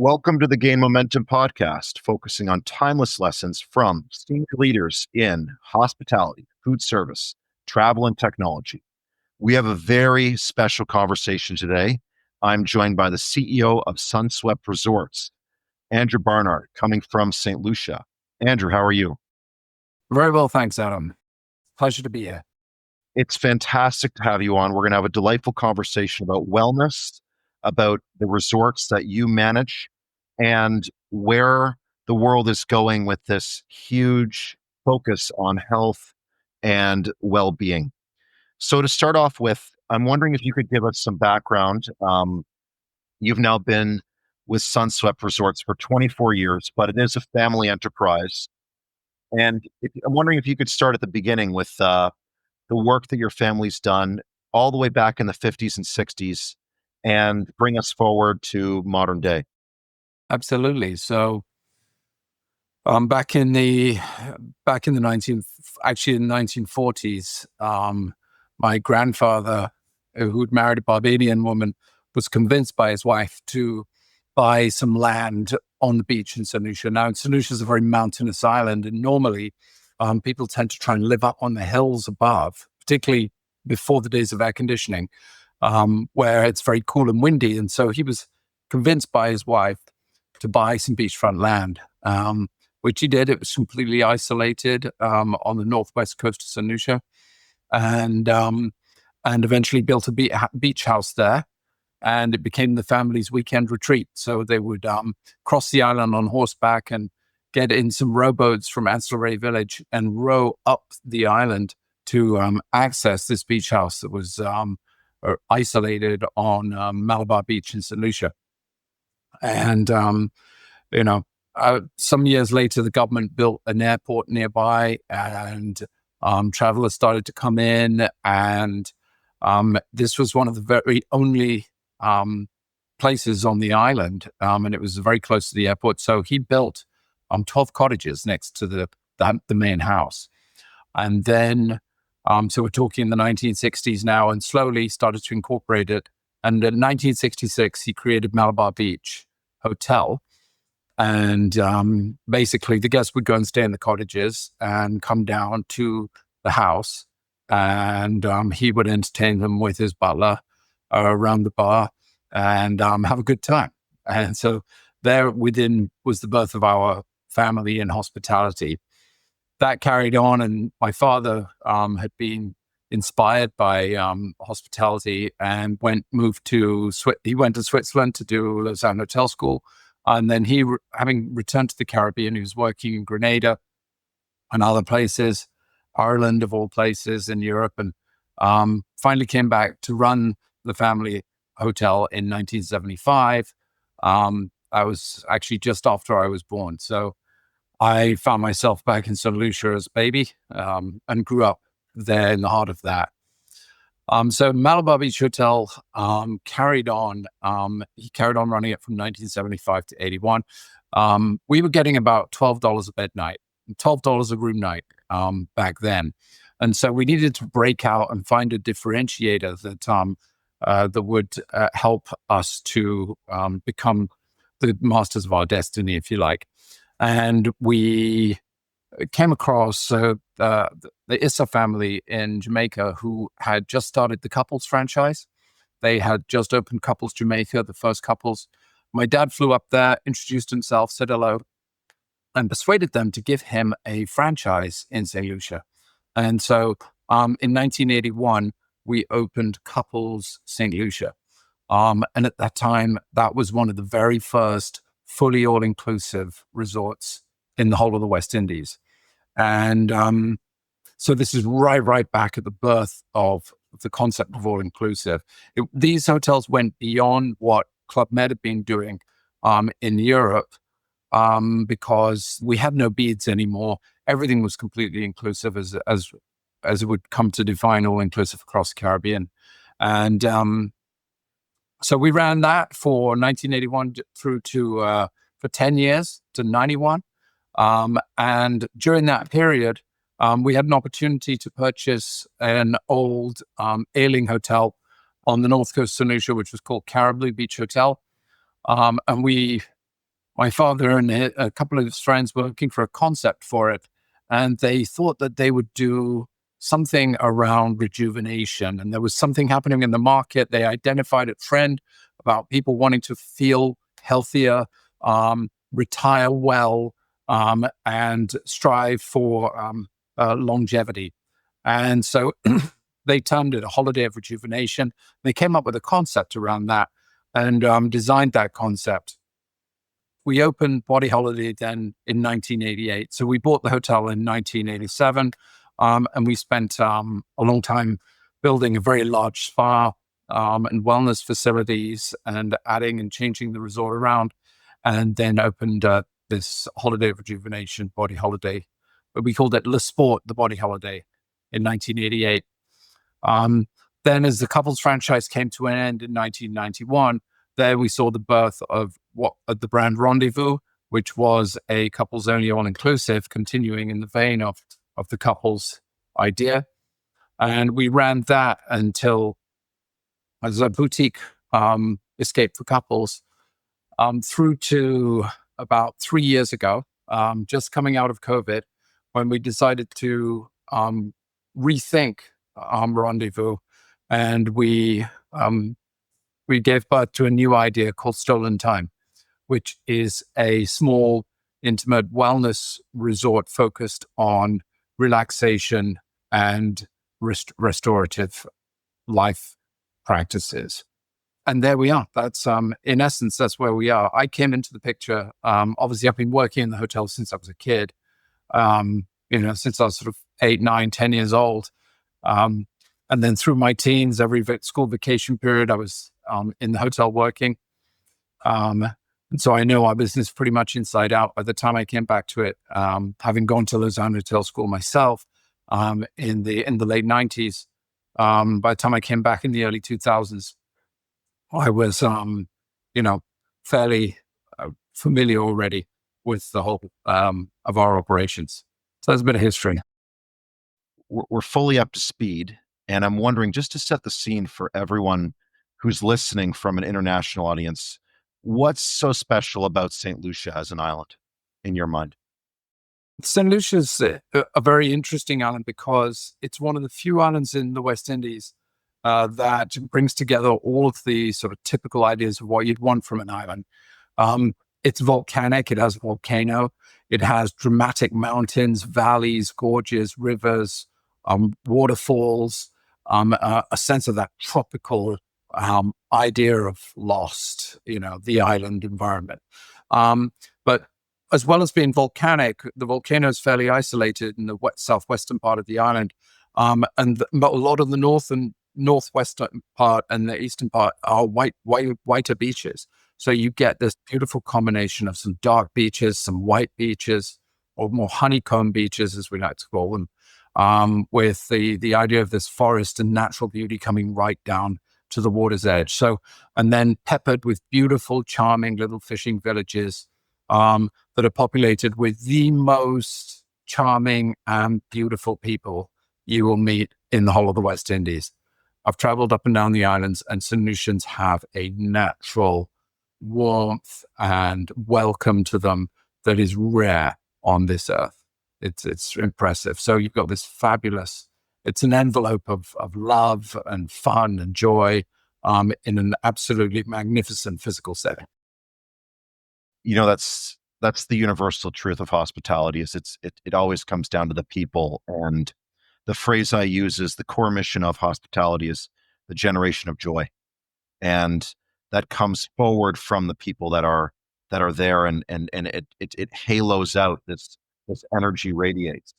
Welcome to the Gain Momentum podcast, focusing on timeless lessons from senior leaders in hospitality, food service, travel, and technology. We have a very special conversation today. I'm joined by the CEO of SunSwept Resorts, Andrew Barnard, coming from St. Lucia. Andrew, how are you? Very well, thanks, Adam. Pleasure to be here. It's fantastic to have you on. We're going to have a delightful conversation about wellness, about the resorts that you manage, and where the world is going with this huge focus on health and well-being. So to start off with, I'm wondering if you could give us some background. You've now been with SunSwept Resorts for 24 years, but it is a family enterprise. And I'm wondering if you could start at the beginning with the work that your family's done all the way back in the 50s and 60s and bring us forward to modern day. Absolutely. So, back in the 1940s, my grandfather, who'd married a Barbadian woman, was convinced by his wife to buy some land on the beach in St. Lucia. Now, St. Lucia is a very mountainous island, and normally people tend to try and live up on the hills above, particularly before the days of air conditioning, where it's very cool and windy. And so he was convinced by his wife to buy some beachfront land, which he did. It was completely isolated on the northwest coast of St. Lucia, and eventually built a beach house there. And it became the family's weekend retreat. So they would cross the island on horseback and get in some rowboats from Ancillary Village and row up the island to access this beach house that was isolated on Malabar Beach in St. Lucia. And, some years later, the government built an airport nearby, and travelers started to come in. And this was one of the very only places on the island, and it was very close to the airport. So he built 12 cottages next to the main house. And then, so we're talking in the 1960s now, and slowly started to incorporate it. And in 1966, he created Malabar Beach Hotel. And basically, the guests would go and stay in the cottages and come down to the house. And he would entertain them with his butler around the bar and have a good time. And so there within was the birth of our family in hospitality. That carried on, and my father had been inspired by hospitality and went to Switzerland to do Lausanne Hotel School. And then having returned to the Caribbean, he was working in Grenada and other places, Ireland of all places in Europe, and finally came back to run the family hotel in 1975. I was actually just after I was born. So I found myself back in St. Lucia as a baby and grew up there in the heart of that. So Malabar Beach Hotel carried on. He carried on running it from 1975 to 81. We were getting about $12 a bed night, $12 a room night back then. And so we needed to break out and find a differentiator that would help us to become the masters of our destiny, if you like. And we came across the Issa family in Jamaica, who had just started the Couples franchise. They had just opened Couples Jamaica, the first Couples. My dad flew up there, introduced himself, said hello, and persuaded them to give him a franchise in St. Lucia. And so in 1981, we opened Couples St. Lucia. And at that time, that was one of the very first fully all-inclusive resorts in the whole of the West Indies. And so this is right back at the birth of the concept of all-inclusive. These hotels went beyond what Club Med had been doing in Europe because we had no beads anymore. Everything was completely inclusive as it would come to define all-inclusive across the Caribbean. And so we ran that for 1981 through to for 10 years to 91. And during that period, we had an opportunity to purchase an old ailing hotel on the north coast of St. Lucia, which was called Caribou Beach Hotel. And we my father and a couple of his friends were looking for a concept for it, and they thought that they would do something around rejuvenation. And there was something happening in the market. They identified a trend about people wanting to feel healthier, retire well, and strive for longevity. And so they termed it a holiday of rejuvenation. They came up with a concept around that and designed that concept. We opened BodyHoliday then in 1988. So we bought the hotel in 1987, and we spent a long time building a very large spa and wellness facilities and adding and changing the resort around, and then opened this holiday of rejuvenation, BodyHoliday. But we called it Le Sport, the BodyHoliday, in 1988. Then as the couples franchise came to an end in 1991, there we saw the birth of the brand Rendezvous, which was a couples only all-inclusive, continuing in the vein of the couples idea. And we ran that until, as a boutique escape for couples, through to about 3 years ago, just coming out of COVID, when we decided to rethink Rendezvous, and we gave birth to a new idea called StolenTime, which is a small, intimate wellness resort focused on relaxation and restorative life practices. And there we are. That's in essence, that's where we are. I came into the picture. Obviously, I've been working in the hotel since I was a kid. Since I was sort of 8, 9, 10 years old. And then through my teens, every school vacation period, I was in the hotel working. And so I know our business pretty much inside out. By the time I came back to it, having gone to Lausanne Hotel School myself in the late 90s, by the time I came back in the early 2000s, I was, fairly familiar already with the whole of our operations. So there's a bit of history. We're fully up to speed. And I'm wondering, just to set the scene for everyone who's listening from an international audience, what's so special about St. Lucia as an island in your mind? St. Lucia's a very interesting island because it's one of the few islands in the West Indies that brings together all of the sort of typical ideas of what you'd want from an island. It's volcanic. It has a volcano. It has dramatic mountains, valleys, gorges, rivers, waterfalls, a sense of that tropical idea of lost, the island environment. But as well as being volcanic, the volcano is fairly isolated in the southwestern part of the island. But a lot of the north and northwestern part and the eastern part are whiter beaches. So you get this beautiful combination of some dark beaches, some white beaches, or more honeycomb beaches, as we like to call them, with the idea of this forest and natural beauty coming right down to the water's edge. So, and then peppered with beautiful, charming little fishing villages that are populated with the most charming and beautiful people you will meet in the whole of the West Indies. I've traveled up and down the islands, and St. Lucians have a natural warmth and welcome to them that is rare on this earth. It's impressive. So you've got this fabulous, it's an envelope of love and fun and joy in an absolutely magnificent physical setting. That's the universal truth of hospitality is it always comes down to the people. And the phrase I use is the core mission of hospitality is the generation of joy. And that comes forward from the people that are there, and it halos out, this energy radiates.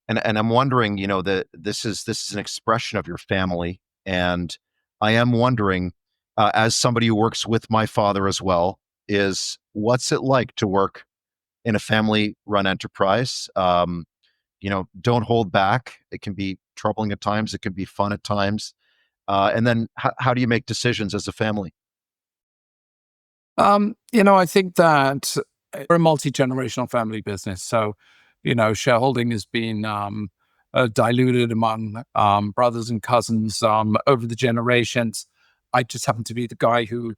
And I'm wondering, that this is an expression of your family. And I am wondering, as somebody who works with my father as well, is what's it like to work in a family run enterprise? Don't hold back. It can be troubling at times. It can be fun at times. And then how do you make decisions as a family? I think that we're a multi-generational family business. So, shareholding has been diluted among brothers and cousins over the generations. I just happen to be the guy who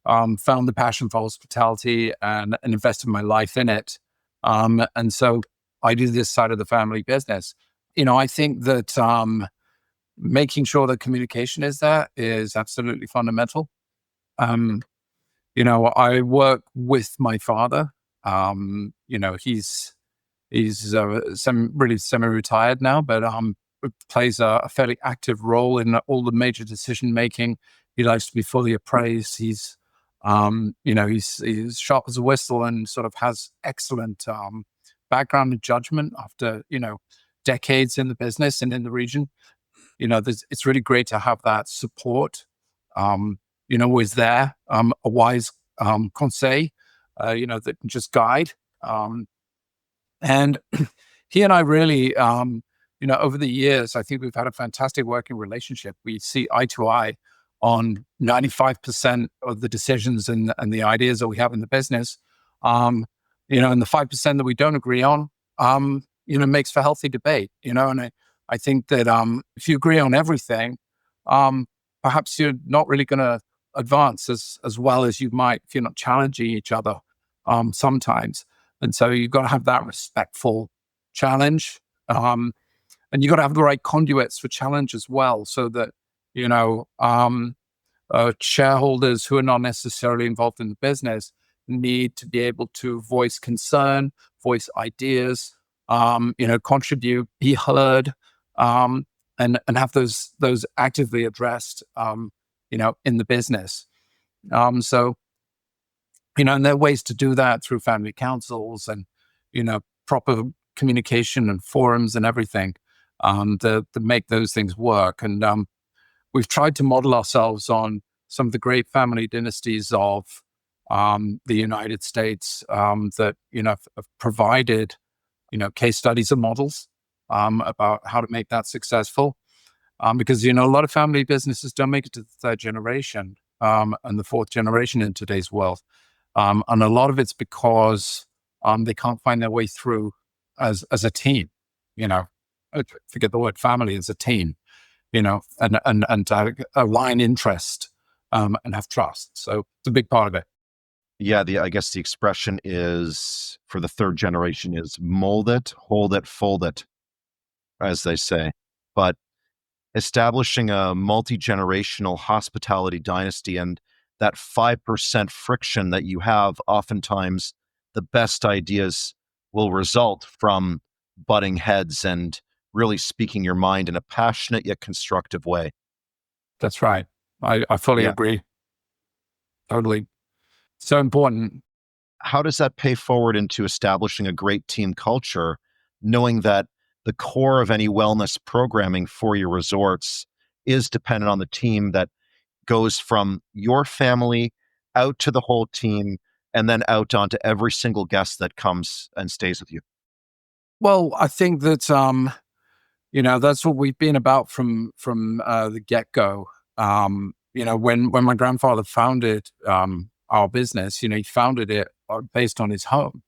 found the passion for hospitality and invested my life in it. And so I do this side of the family business. I think that making sure that communication is there is absolutely fundamental. Um, I work with my father. He's really semi-retired now, but plays a fairly active role in all the major decision making. He likes to be fully appraised. He's sharp as a whistle and sort of has excellent background and judgment after decades in the business and in the region. It's really great to have that support. Always there, a wise conseil, that can just guide. And he and I really, over the years, I think we've had a fantastic working relationship. We see eye to eye on 95% of the decisions and the ideas that we have in the business. And the 5% that we don't agree on, makes for healthy debate, and I think that if you agree on everything, perhaps you're not really going to advance as well as you might if you're not challenging each other sometimes. And so you've got to have that respectful challenge. And you've got to have the right conduits for challenge as well, so that, shareholders who are not necessarily involved in the business need to be able to voice concern, voice ideas, contribute, be heard, and have those actively addressed, in the business. So, and there are ways to do that through family councils and, proper communication and forums and everything, to make those things work. And we've tried to model ourselves on some of the great family dynasties of the United States, that, have provided, case studies and models about how to make that successful. Because, a lot of family businesses don't make it to the third generation and the fourth generation in today's world. And a lot of it's because they can't find their way through as a team, forget the word family, as a team, and align interest and have trust. So it's a big part of it. Yeah, I guess the expression is for the third generation is mold it, hold it, fold it, as they say. But establishing a multi-generational hospitality dynasty and that 5% friction that you have, oftentimes the best ideas will result from butting heads and really speaking your mind in a passionate yet constructive way. That's right. I fully Yeah. agree. Totally. So important. How does that pay forward into establishing a great team culture, knowing that the core of any wellness programming for your resorts is dependent on the team that goes from your family out to the whole team and then out onto every single guest that comes and stays with you? Well, I think that that's what we've been about from the get go. When my grandfather founded our business, he founded it based on his home.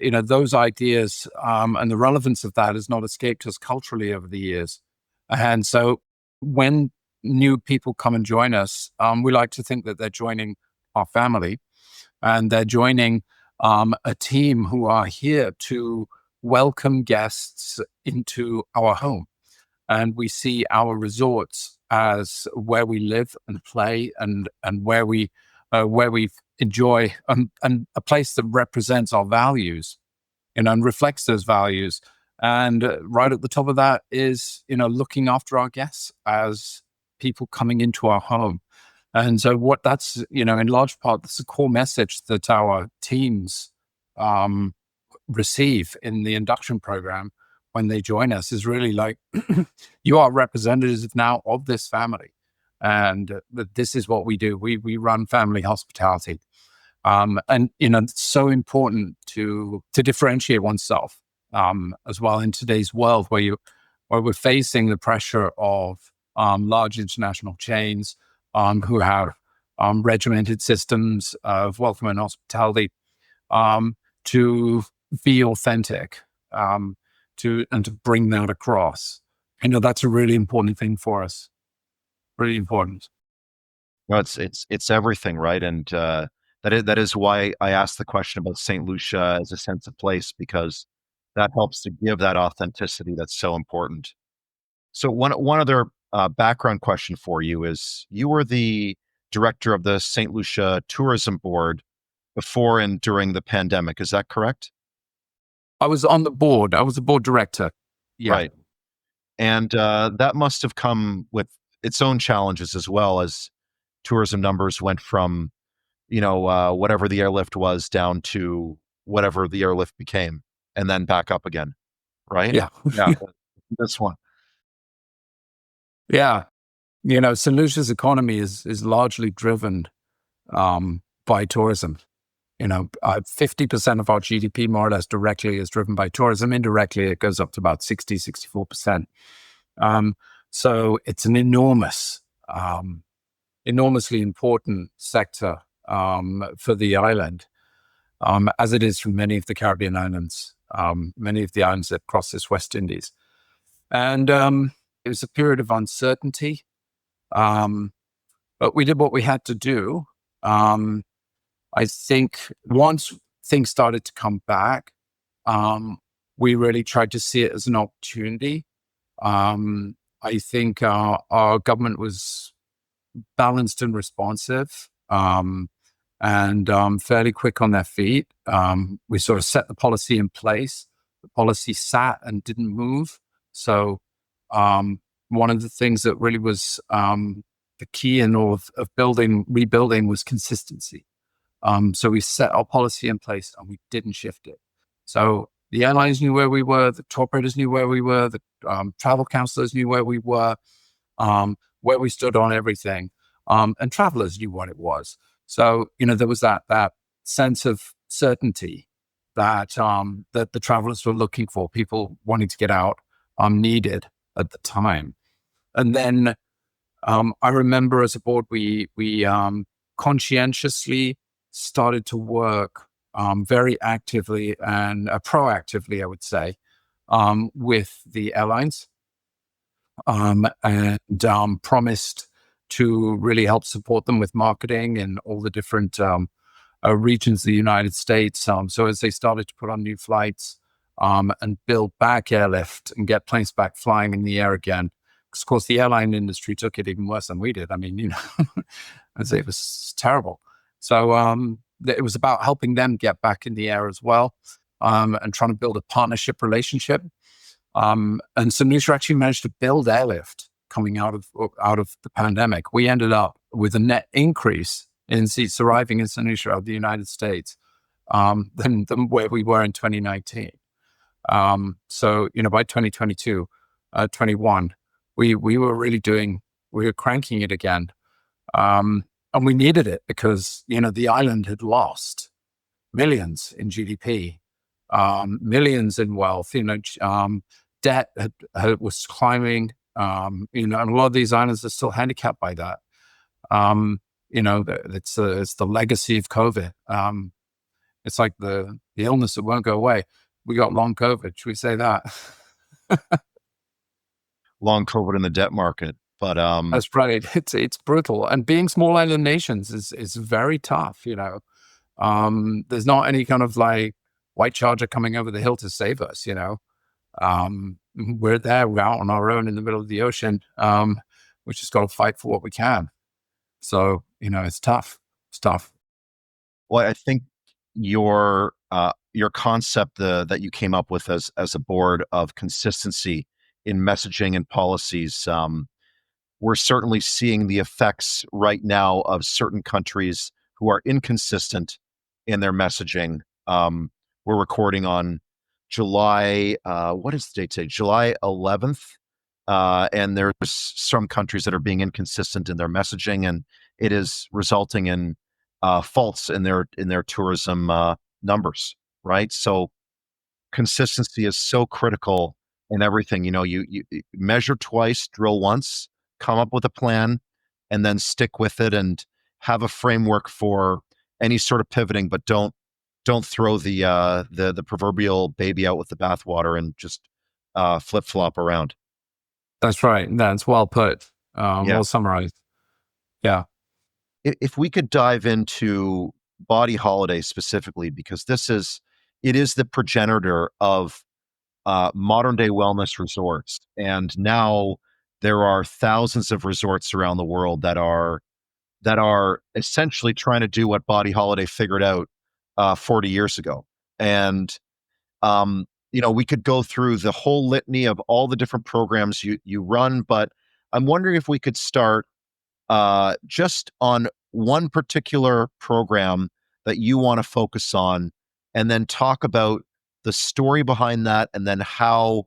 Those ideas and the relevance of that has not escaped us culturally over the years. And so when new people come and join us, we like to think that they're joining our family and they're joining a team who are here to welcome guests into our home. And we see our resorts as where we live and play and where we enjoy, and a place that represents our values, and reflects those values. And right at the top of that is, looking after our guests as people coming into our home. And so what that's, in large part, that's the core message that our teams receive in the induction program when they join us is really like, you are representatives now of this family. And that this is what we do. We run family hospitality. And it's so important to differentiate oneself as well in today's world where we're facing the pressure of large international chains who have regimented systems of welcome and hospitality, to be authentic, to bring that across. That's a really important thing for us. Really important. No, it's everything, right? And that is why I asked the question about St. Lucia as a sense of place, because that helps to give that authenticity that's so important. So one other background question for you is: you were the director of the St. Lucia Tourism Board before and during the pandemic. Is that correct? I was on the board. I was a board director. Yeah. Right. And that must have come with its own challenges as well, as tourism numbers went from whatever the airlift was down to whatever the airlift became, and then back up again, right? Yeah. Yeah, this one. Yeah. St. Lucia's economy is largely driven by tourism. 50% of our GDP, more or less, directly is driven by tourism. Indirectly, it goes up to about 64%. Um, so it's an enormously important sector for the island, as it is for many of the Caribbean islands, many of the islands that cross this West Indies. And it was a period of uncertainty, but we did what we had to do. I think once things started to come back, we really tried to see it as an opportunity. I think our government was balanced and responsive, and fairly quick on their feet. We sort of set the policy in place. The policy sat and didn't move. So one of the things that really was the key in all of rebuilding was consistency. So we set our policy in place and we didn't shift it. So the airlines knew where we were, the tour operators knew where we were, the travel counselors knew where we were, where we stood on everything, and travelers knew what it was. So there was that sense of certainty that that the travelers were looking for, people wanting to get out, needed at the time. And then I remember as a board, we conscientiously started to work very actively and proactively, I would say, with the airlines, and promised to really help support them with marketing in all the different regions of the United States. So as they started to put on new flights and build back airlift and get planes back flying in the air again, because of course the airline industry took it even worse than we did. I mean, as it was terrible. So it was about helping them get back in the air as well, and trying to build a partnership relationship. And St. Lucia actually managed to build airlift coming out of the pandemic. We ended up with a net increase in seats arriving in St. Lucia out of the United States than where we were in 2019. So by 2022, 21, we were really we were cranking it again. And we needed it because, the island had lost millions in GDP, millions in wealth, debt was climbing, and a lot of these islands are still handicapped by that. It's the legacy of COVID. It's like the illness that won't go away. We got long COVID. Should we say that? Long COVID in the debt market, but That's right. It's brutal. And being small island nations is very tough. There's not any kind of like white charger coming over the hill to save us. We're there, we're out on our own in the middle of the ocean. We just got to fight for what we can. So it's tough. It's tough. well, I think your concept that you came up with as a board of consistency in messaging and policies. We're certainly seeing the effects right now of certain countries who are inconsistent in their messaging. We're recording on July, what is the date today? July 11th. And there's some countries that are being inconsistent in their messaging, and it is resulting in faults in their tourism numbers, right? So consistency is so critical in everything. You measure twice, drill once, come up with a plan, and then stick with it and have a framework for any sort of pivoting, but don't throw the proverbial baby out with the bathwater and just flip flop around. That's right. That's well put. Yeah. Well summarized. Yeah. if we could dive into Body Holiday specifically, because it is the progenitor of modern day wellness resorts. And now there are thousands of resorts around the world that are essentially trying to do what Body Holiday figured out 40 years ago. And we could go through the whole litany of all the different programs you run, but I'm wondering if we could start just on one particular program that you want to focus on, and then talk about the story behind that, and then how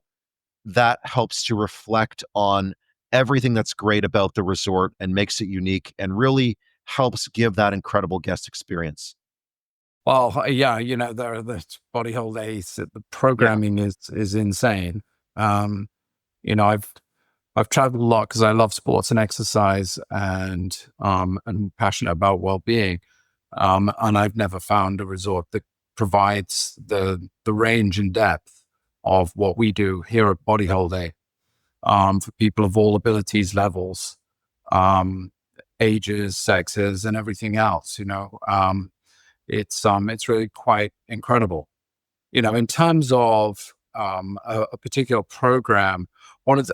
that helps to reflect on everything that's great about the resort and makes it unique and really helps give that incredible guest experience. Well, yeah, the body holidays, the Yeah. programming is insane. Um, I've traveled a lot because I love sports and exercise, and passionate about well-being. And I've never found a resort that provides the range and depth of what we do here at Body Holiday, for people of all abilities, levels, um, ages, sexes, and everything else. It's really quite incredible. In terms of a particular program,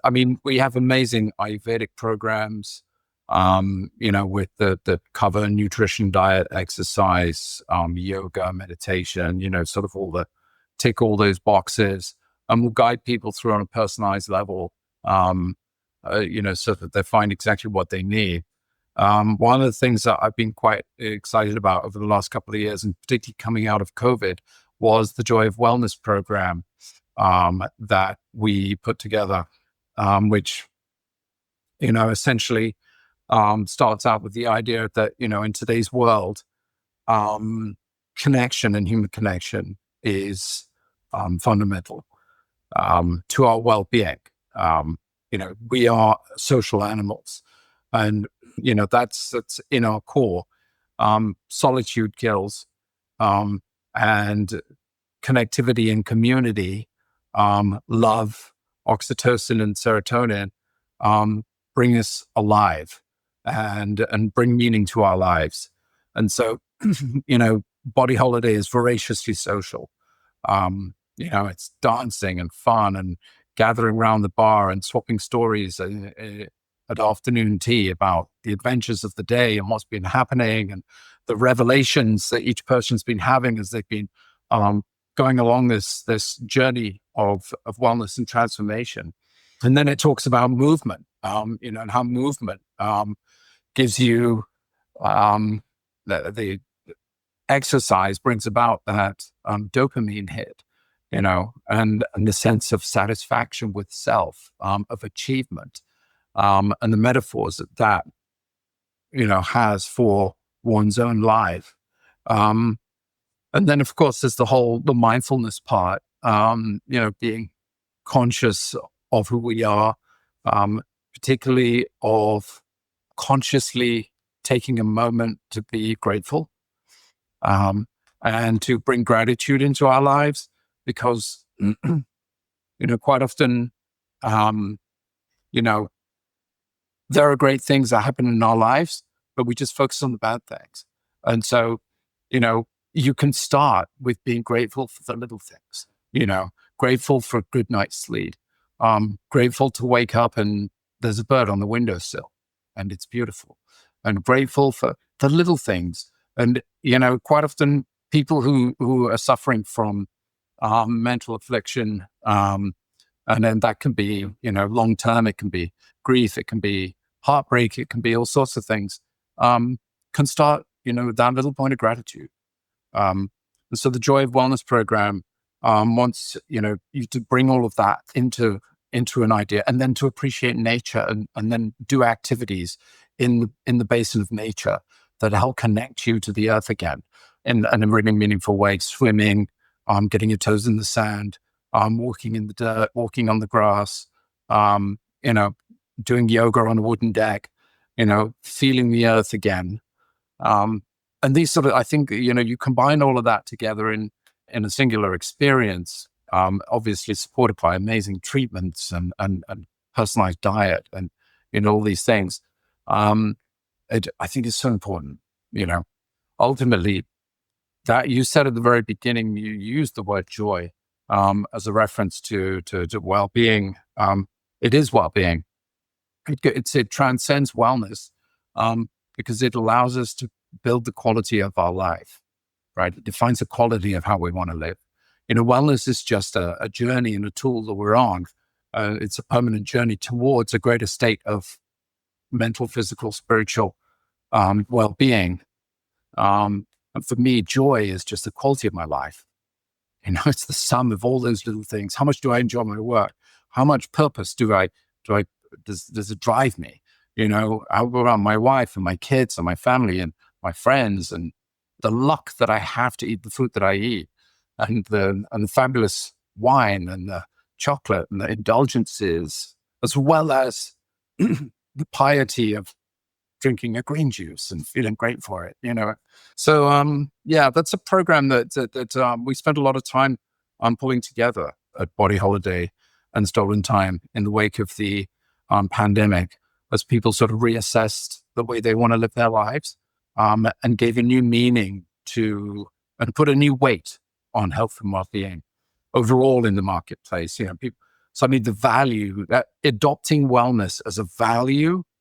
I mean, we have amazing Ayurvedic programs, with the cover nutrition, diet, exercise, yoga, meditation, sort of tick all those boxes, and we'll guide people through on a personalized level, um, so that they find exactly what they need. One of the things that I've been quite excited about over the last couple of years, and particularly coming out of COVID, was the Joy of Wellness program, that we put together, which, essentially, starts out with the idea that, in today's world, um, connection and human connection is fundamental, to our well-being. We are social animals, and that's in our core. Solitude kills, um, and connectivity and community, love, oxytocin and serotonin, bring us alive and bring meaning to our lives. And so, Body Holiday is voraciously social. It's dancing and fun and gathering around the bar and swapping stories at afternoon tea about the adventures of the day and what's been happening and the revelations that each person's been having as they've been, um, going along this journey of wellness and transformation. And then it talks about movement, and how movement, gives you, um, the exercise brings about that, dopamine hit, and the sense of satisfaction with self, of achievement, and the metaphors that has for one's own life. Um, and then, of course, there's the mindfulness part, being conscious of who we are, um, particularly of consciously taking a moment to be grateful, um, and to bring gratitude into our lives, because quite often, um, you know, there are great things that happen in our lives, but we just focus on the bad things. And so, you know, you can start with being grateful for the little things, grateful for a good night's sleep, grateful to wake up and there's a bird on the windowsill and it's beautiful, and grateful for the little things. And, quite often people who are suffering from, mental affliction, and then that can be, long term, it can be grief, it can be heartbreak, it can be all sorts of things, um, can start, with that little point of gratitude. And so the Joy of Wellness program, wants, you to bring all of that into an idea, and then to appreciate nature, and then do activities in the basin of nature that help connect you to the earth again in a really meaningful way. Swimming, getting your toes in the sand, walking in the dirt, walking on the grass, um, you know, doing yoga on a wooden deck, feeling the earth again. Um, and these sort of, I think, you combine all of that together in a singular experience, obviously supported by amazing treatments and personalized diet and all these things. Um, I think is so important. Ultimately, that you said at the very beginning, you used the word joy as a reference to well-being. It is well-being. It transcends wellness because it allows us to build the quality of our life, right? It defines the quality of how we want to live. Wellness is just a journey and a tool that we're on. It's a permanent journey towards a greater state of mental, physical, spiritual well-being. And for me, joy is just the quality of my life. It's the sum of all those little things. How much do I enjoy my work? How much purpose does it drive me? How about my wife and my kids and my family and my friends and the luck that I have to eat the food that I eat and the fabulous wine and the chocolate and the indulgences, as well as the piety of drinking a green juice and feeling great for it. So yeah, that's a program that we spent a lot of time on pulling together at BodyHoliday and StolenTime in the wake of the pandemic, as people sort of reassessed the way they want to live their lives, and gave a new meaning to and put a new weight on health and well-being overall in the marketplace. People suddenly the value that adopting wellness as a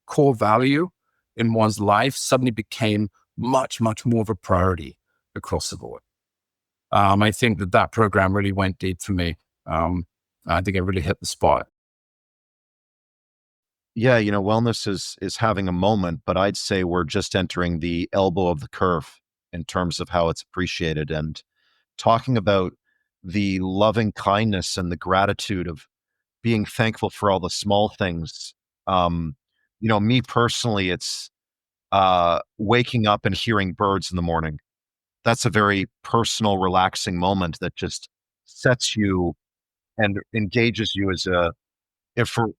core value in one's life suddenly became much, much more of a priority across the board. I think that program really went deep for me. I think it really hit the spot. Yeah, wellness is having a moment, but I'd say we're just entering the elbow of the curve in terms of how it's appreciated, and talking about the loving kindness and the gratitude of being thankful for all the small things. Um, me personally, it's waking up and hearing birds in the morning. That's a very personal, relaxing moment that just sets you and engages you as for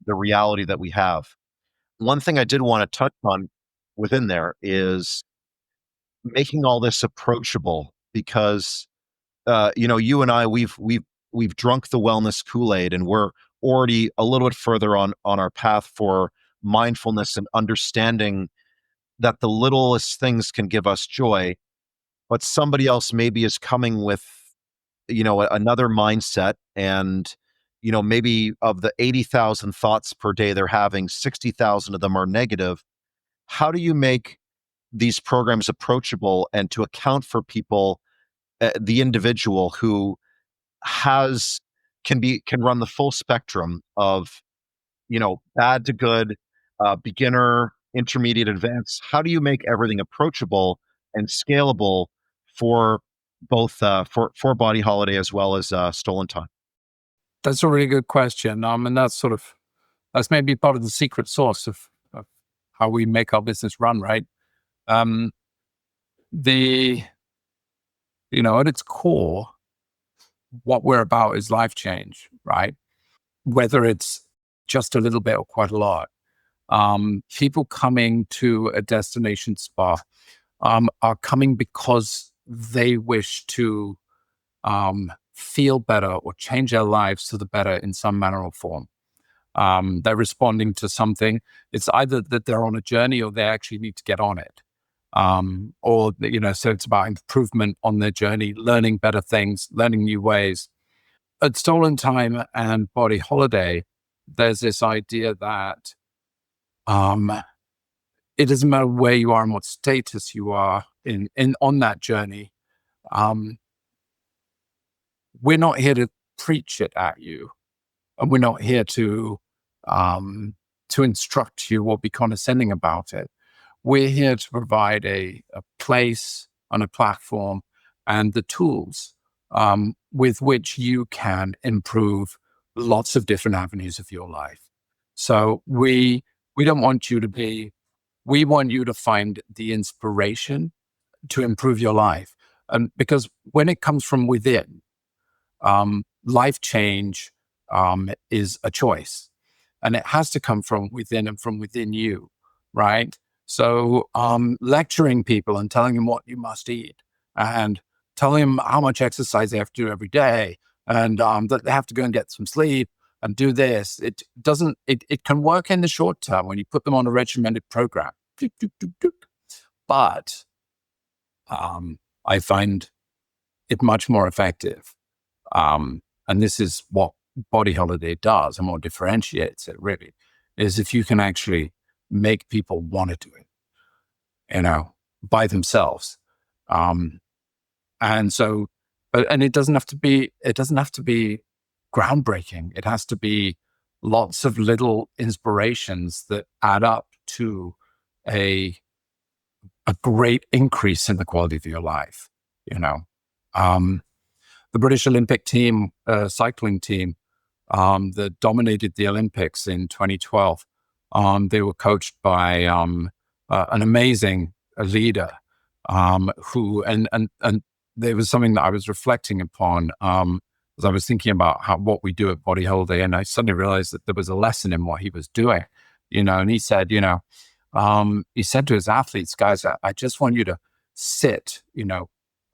the reality that we have. One thing I did want to touch on within there is making all this approachable, because you and I, we've drunk the wellness Kool-Aid, and we're already a little bit further on our path for mindfulness and understanding that the littlest things can give us joy. But somebody else maybe is coming with another mindset, and maybe of the 80,000 thoughts per day they're having, 60,000 of them are negative. How do you make these programs approachable and to account for people, the individual who has can run the full spectrum of bad to good, beginner, intermediate, advanced? How do you make everything approachable and scalable for both for Body Holiday as well as Stolen Time? That's a really good question. And that's maybe part of the secret sauce of how we make our business run, right? Um, the at its core, what we're about is life change, right? Whether it's just a little bit or quite a lot. People coming to a destination spa are coming because they wish to feel better or change their lives to the better in some manner or form. They're responding to something. It's either that they're on a journey or they actually need to get on it. So it's about improvement on their journey, learning better things, learning new ways. At Stolen Time and Body Holiday, there's this idea that um, it doesn't matter where you are and what status you are in on that journey. Um, we're not here to preach it at you, and we're not here um, to instruct you or be condescending about it. We're here to provide a place and a platform and the tools with which you can improve lots of different avenues of your life. So we don't want you to be. We want you to find the inspiration to improve your life, and because when it comes from within, life change is a choice, and it has to come from within and from within you, right? So, lecturing people and telling them what you must eat and telling them how much exercise they have to do every day and that they have to go and get some sleep and do this. It doesn't, it can work in the short term when you put them on a regimented program. But I find it much more effective. And this is what BodyHoliday does and what differentiates it really, is if you can actually make people want to do it, by themselves. Um, and so, and it doesn't have to be groundbreaking. It has to be lots of little inspirations that add up to a great increase in the quality of your life. You know, um, the British Olympic team, cycling team, that dominated the Olympics in 2012. They were coached by an amazing leader who, and there was something that I was reflecting upon as I was thinking about what we do at BodyHoliday, and I suddenly realized that there was a lesson in what he was doing, and he said, he said to his athletes, guys, I just want you to sit,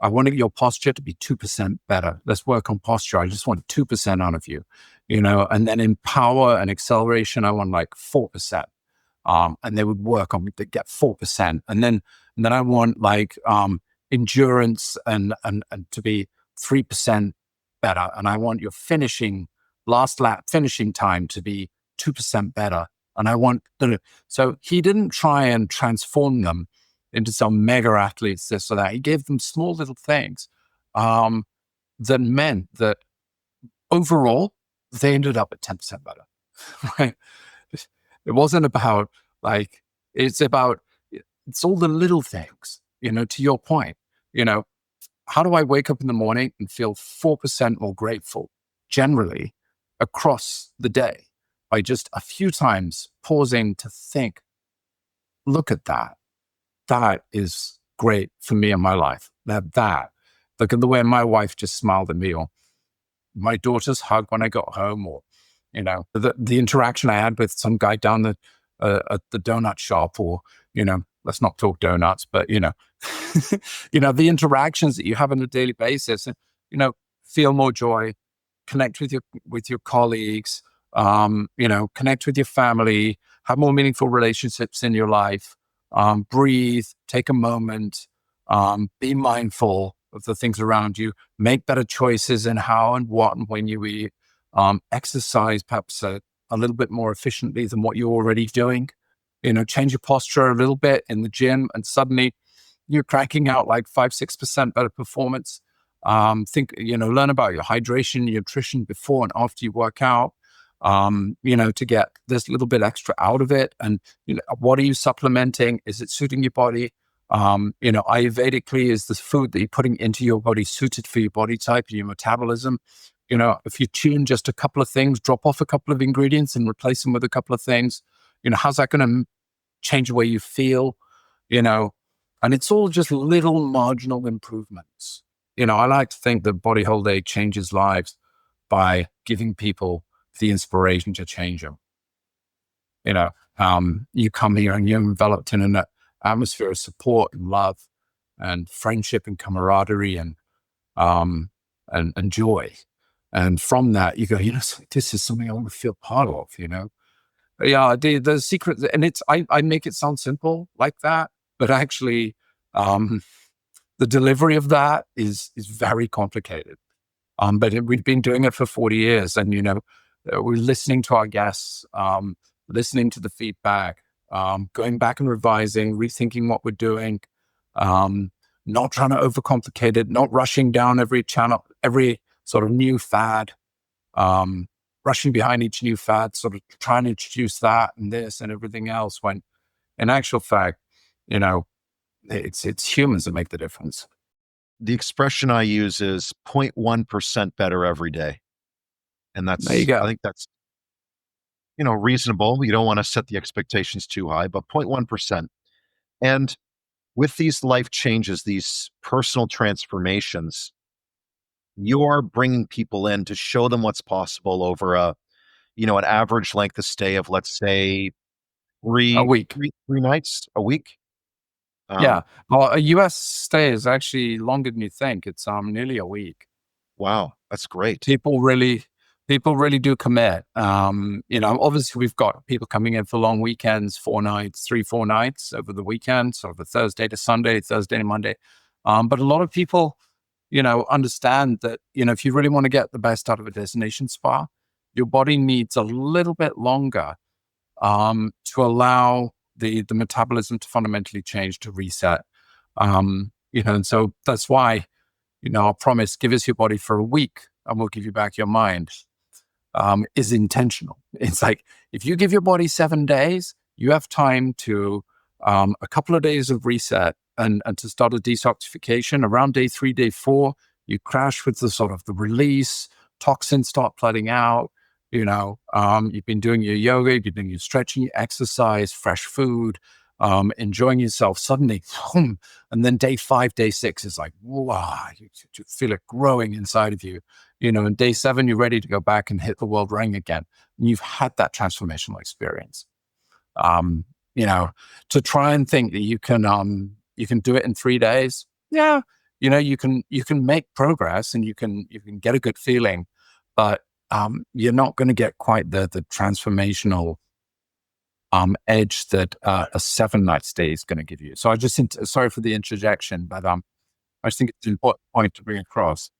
I want your posture to be 2% better. Let's work on posture. I just want 2% out of you, and then in power and acceleration, I want like 4%. And they would work on to get 4%. And then I want like endurance and to be 3% better. And I want your last lap finishing time to be 2% better. And I want, so he didn't try and transform them into some mega athletes, this or that. He gave them small little things that meant that overall, they ended up at 10% better. Right? It wasn't about it's all the little things, to your point, how do I wake up in the morning and feel 4% more grateful generally across the day by just a few times pausing to think, look at that. That is great for me in my life. Look at the way my wife just smiled at me, or my daughter's hug when I got home, or the interaction I had with some guy down at the donut shop, or let's not talk donuts, but the interactions that you have on a daily basis, and feel more joy, connect with your colleagues, connect with your family, have more meaningful relationships in your life, breathe, take a moment, be mindful of the things around you, make better choices in how and what and when you eat, exercise perhaps a little bit more efficiently than what you're already doing, change your posture a little bit in the gym, and suddenly you're cracking out like 5-6% better performance. Learn about your hydration, nutrition before and after you work out, to get this little bit extra out of it. And, what are you supplementing? Is it suiting your body? Ayurvedically, is the food that you're putting into your body suited for your body type and your metabolism? If you tune just a couple of things, drop off a couple of ingredients and replace them with a couple of things, how's that going to change the way you feel? And it's all just little marginal improvements. I like to think that BodyHoliday changes lives by giving people the inspiration to change them. You come here and you're enveloped in an atmosphere of support and love and friendship and camaraderie and joy. And from that, you go, this is something I want to feel part of, Yeah, the secret, and I make it sound simple like that, but actually, the delivery of that is very complicated. But we've been doing it for 40 years, and we're listening to our guests, listening to the feedback, going back and revising, rethinking what we're doing, not trying to overcomplicate it, not rushing down every channel, every sort of new fad, rushing behind each new fad, sort of trying to introduce that and this and everything else, when in actual fact, it's humans that make the difference. The expression I use is 0.1% better every day. And There you I go. think that's, reasonable. You don't want to set the expectations too high, but 0.1%. And with these life changes, these personal transformations, you're bringing people in to show them what's possible over an average length of stay of, let's say, A three, week. three nights a week. Yeah. Well, a US stay is actually longer than you think. It's nearly a week. Wow, that's great. People really, People really do commit. Obviously we've got people coming in for long weekends, 4 nights, 3, 4 nights over the weekend, sort of a Thursday to Sunday, Thursday to Monday. But a lot of people, understand that, if you really want to get the best out of a destination spa, your body needs a little bit longer to allow the metabolism to fundamentally change, to reset. And so that's why, our promise, give us your body for a week and we'll give you back your mind, is intentional. It's like, if you give your body 7 days, you have time to a couple of days of reset and to start a detoxification. Around day 3, day 4, you crash with the sort of the release, toxins start flooding out. You've been doing your yoga, you've been doing your stretching, your exercise, fresh food, enjoying yourself. Suddenly, boom, and then day 5, day 6 is like, wow, you feel it growing inside of you. And day 7, you're ready to go back and hit the world running again. And you've had that transformational experience. To try and think that you can do it in 3 days. Yeah. You can make progress and you can get a good feeling, but you're not going to get quite the transformational edge that a 7-night stay is going to give you. So sorry for the interjection, but I just think it's an important point to bring across.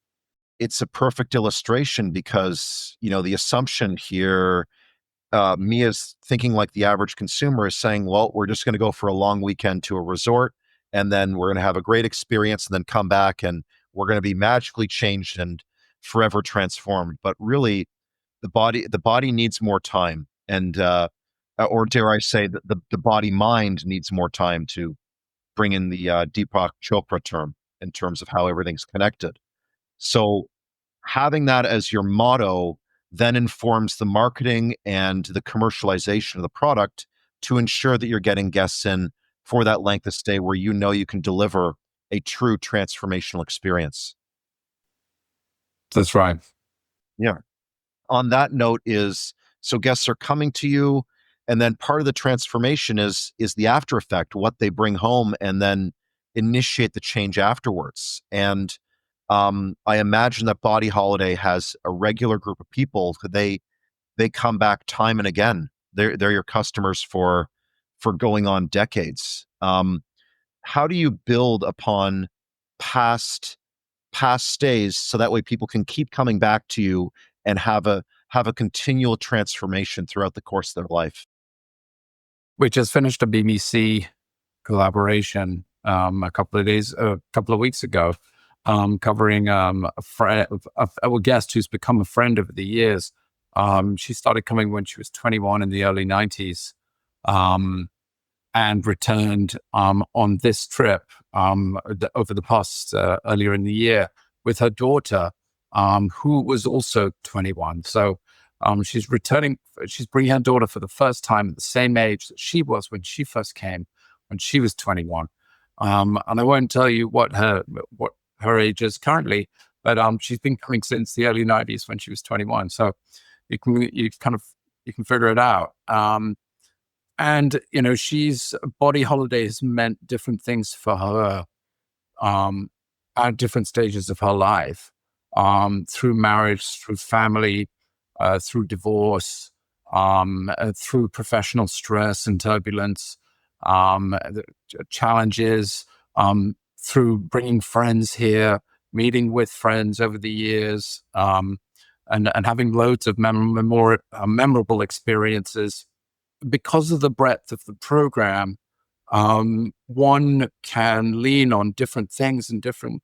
It's a perfect illustration because, the assumption here, me as thinking like the average consumer is saying, well, we're just going to go for a long weekend to a resort and then we're going to have a great experience and then come back and we're going to be magically changed and forever transformed. But really, the body needs more time, and or dare I say that the body mind needs more time to bring in the Deepak Chopra term in terms of how everything's connected. So having that as your motto then informs the marketing and the commercialization of the product to ensure that you're getting guests in for that length of stay where you can deliver a true transformational experience. That's right. Yeah. On that note is, so guests are coming to you, and then part of the transformation is the after effect, what they bring home, and then initiate the change afterwards. And I imagine that Body Holiday has a regular group of people who they come back time and again. They're your customers for going on decades. How do you build upon past past stays so that way people can keep coming back to you and have a continual transformation throughout the course of their life? We just finished a BBC collaboration a couple of weeks ago, covering a guest who's become a friend over the years. She started coming when she was 21 in the early 90s, and returned on this trip over the past earlier in the year with her daughter, who was also 21. So she's returning. She's bringing her daughter for the first time at the same age that she was when she first came, when she was 21. And I won't tell you what her age is currently, but she's been coming since the early 90s when she was 21. So you can figure it out. And she's Body Holiday has meant different things for her at different stages of her life, through marriage, through family, through divorce, through professional stress and turbulence, challenges, through bringing friends here, meeting with friends over the years, and having loads of memorable experiences. Because of the breadth of the program, one can lean on different things and different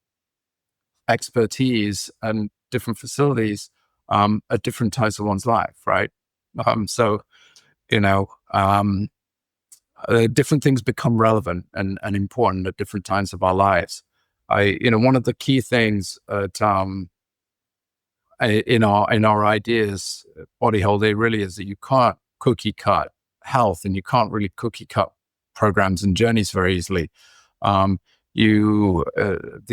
expertise and different facilities at different times of one's life, right? So, you know, um, different things become relevant and important at different times of our lives. One of the key things in our ideas, Body Holiday really is that you can't cookie cut health, and you can't really cookie cut programs and journeys very easily. The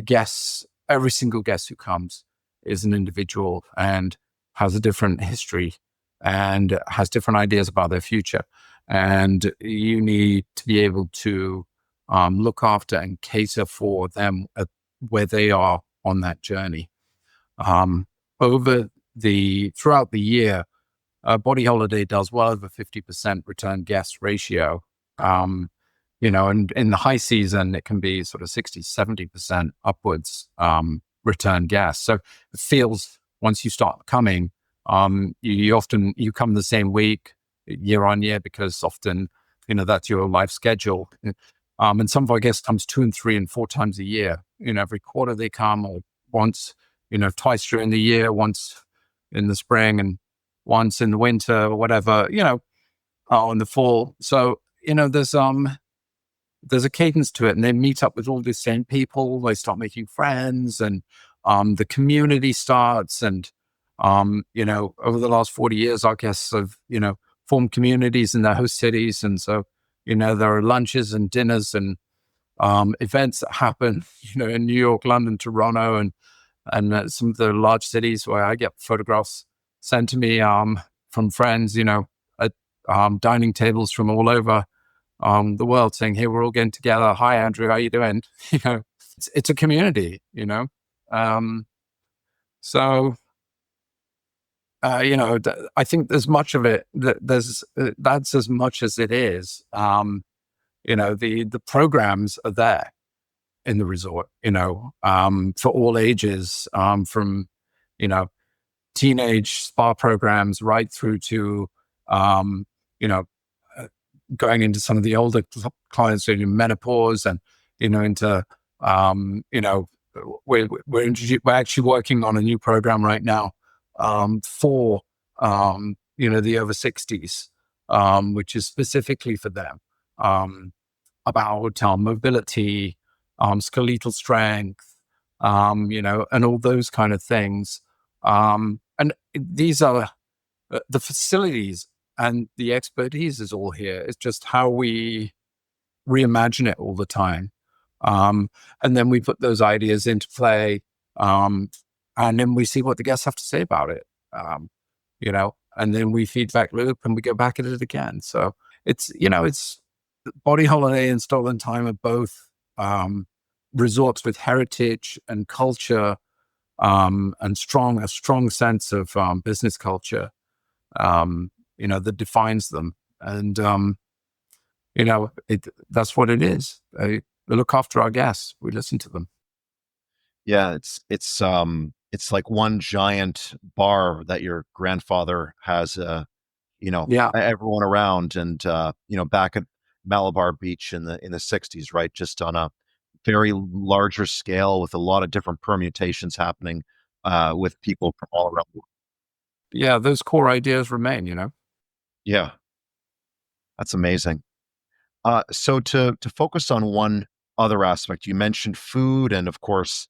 guests, every single guest who comes is an individual and has a different history and has different ideas about their future. And you need to be able to look after and cater for them where they are on that journey. Over throughout the year, Body Holiday does well over 50% return guest ratio. And in the high season, it can be sort of 60, 70% upwards return guests. So it feels, once you start coming, you come the same week, year on year, because often, that's your life schedule. And some of our guests comes 2 and 3 and 4 times a year. Every quarter they come, or once, twice during the year, once in the spring and once in the winter, or whatever, in the fall. So, there's a cadence to it, and they meet up with all the same people. They start making friends, and the community starts. And over the last 40 years, our guests have formed communities in their host cities, and so there are lunches and dinners and events that happen in New York, London, Toronto, and some of the large cities where I get photographs sent to me from friends, at dining tables from all over the world, saying, "Hey, we're all getting together. Hi, Andrew, how you doing?" It's a community. Um, so I think there's much of it that's as much as it is. The programs are there in the resort, for all ages, from you know teenage spa programs right through to you know going into some of the older clients in menopause, and into we're actually working on a new program right now for the over 60s, which is specifically for them, about mobility, skeletal strength, and all those kind of things. And these are the facilities, and the expertise is all here. It's just how we reimagine it all the time. And then we put those ideas into play, and then we see what the guests have to say about it, and then we feedback loop and we go back at it again. So it's Body Holiday and StolenTime are both resorts with heritage and culture, and a strong sense of business culture, that defines them. And, that's what it is. We look after our guests. We listen to them. Yeah, it's like one giant bar that your grandfather has, Yeah. everyone around, and back at Malabar Beach in the 60s, right? Just on a very larger scale with a lot of different permutations happening with people from all around the world. Yeah. Those core ideas remain. Yeah, that's amazing. So to focus on one other aspect, you mentioned food, and of course,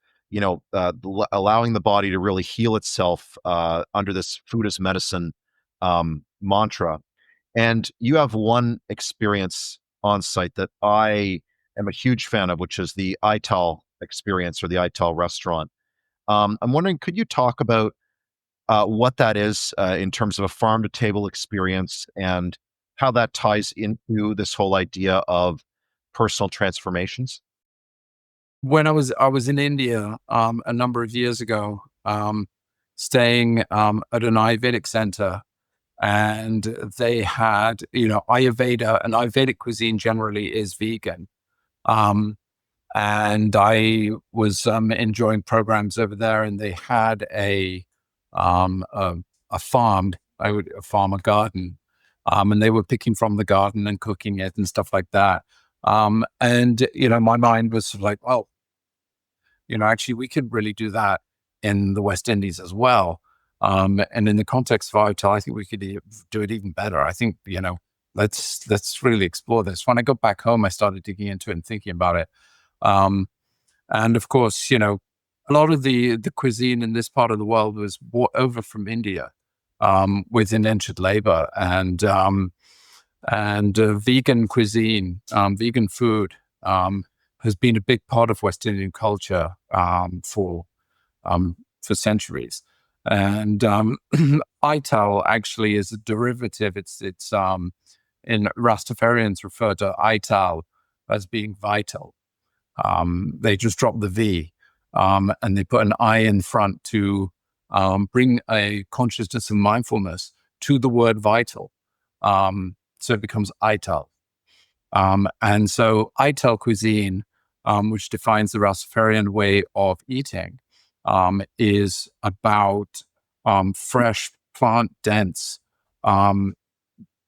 allowing the body to really heal itself under this food as medicine mantra. And you have one experience on site that I am a huge fan of, which is the ITAL experience, or the ITAL restaurant. I'm wondering, could you talk about what that is in terms of a farm to table experience, and how that ties into this whole idea of personal transformations? When I was in India a number of years ago, staying at an Ayurvedic center, and they had Ayurveda, and Ayurvedic cuisine generally is vegan. Um, and I was enjoying programs over there, and they had um, a, a farm, a farm, a garden, and they were picking from the garden and cooking it and stuff like that. And my mind was sort of like, well, actually, we could really do that in the West Indies as well. And in the context of ITAL, I think we could do it even better. I think, let's really explore this. When I got back home, I started digging into it and thinking about it. Um, and of course, a lot of the cuisine in this part of the world was brought over from India, with indentured labor, and vegan cuisine, vegan food, has been a big part of West Indian culture, for centuries. And ITAL actually is a derivative. It's in Rastafarians refer to ITAL as being vital. They just drop the V, and they put an I in front to bring a consciousness and mindfulness to the word vital. So it becomes ITAL. And so ITAL cuisine, which defines the Rastafarian way of eating, is about fresh, plant-dense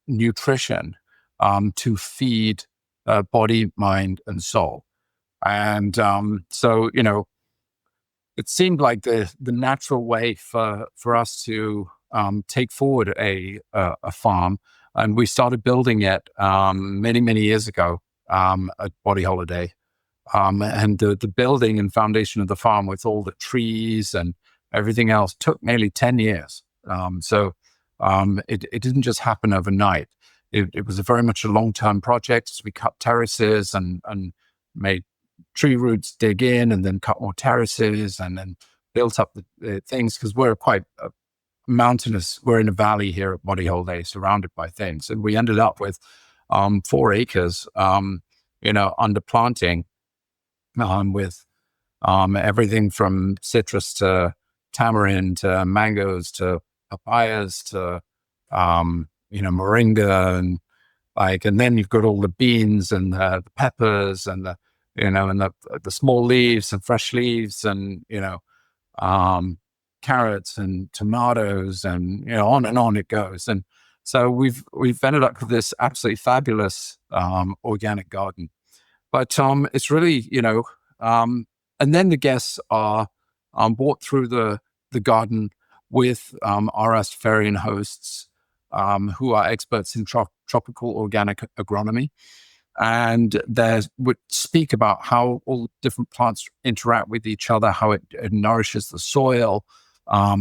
nutrition to feed body, mind, and soul. And so, it seemed like the natural way for us to take forward a farm, and we started building it many years ago at BodyHoliday. And the building and foundation of the farm with all the trees and everything else took nearly 10 years. It didn't just happen overnight. It was a very much a long-term project. So we cut terraces and made tree roots dig in, and then cut more terraces, and then built up the things, because we're quite mountainous. We're in a valley here at BodyHoliday, surrounded by things. And we ended up with 4 acres, under planting, with everything from citrus to tamarind to mangoes to papayas to moringa, and then you've got all the beans and the peppers and the small leaves and fresh leaves, and carrots and tomatoes, and on and on it goes. And so we've ended up with this absolutely fabulous organic garden. But it's really, and then the guests are brought through the garden with our Rastafarian hosts, who are experts in tropical organic agronomy, and they would speak about how all different plants interact with each other, how it nourishes the soil, how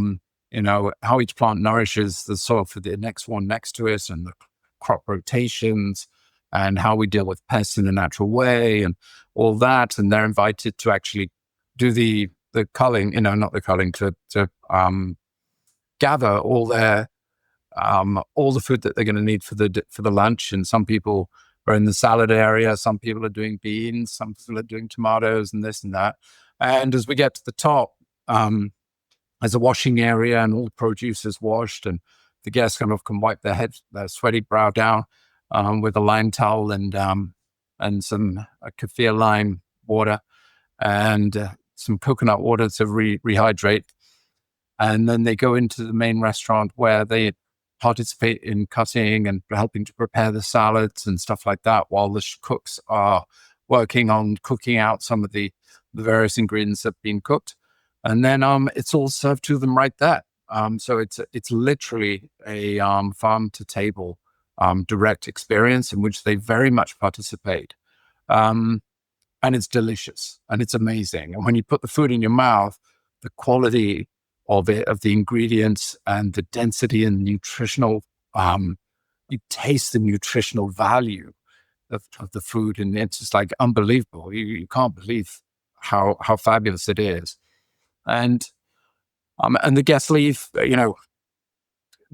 each plant nourishes the soil for the next one next to it, and the crop rotations, and how we deal with pests in a natural way, and all that. And they're invited to actually do the culling, not the culling, to gather all the food that they're going to need for the lunch. And some people are in the salad area, some people are doing beans, some people are doing tomatoes, and this and that. And as we get to the top, there's a washing area, and all the produce is washed, and the guests kind of can wipe their sweaty brow down with a lime towel and some kaffir lime water, and some coconut water to rehydrate. And then they go into the main restaurant, where they participate in cutting and helping to prepare the salads and stuff like that, while the cooks are working on cooking out some of the various ingredients that have been cooked. And then it's all served to them right there. So it's literally a farm to table direct experience, in which they very much participate. And it's delicious and it's amazing. And when you put the food in your mouth, the quality of it, of the ingredients, and the density and nutritional, you taste the nutritional value of the food, and it's just like unbelievable. You can't believe how fabulous it is. And the guests leave,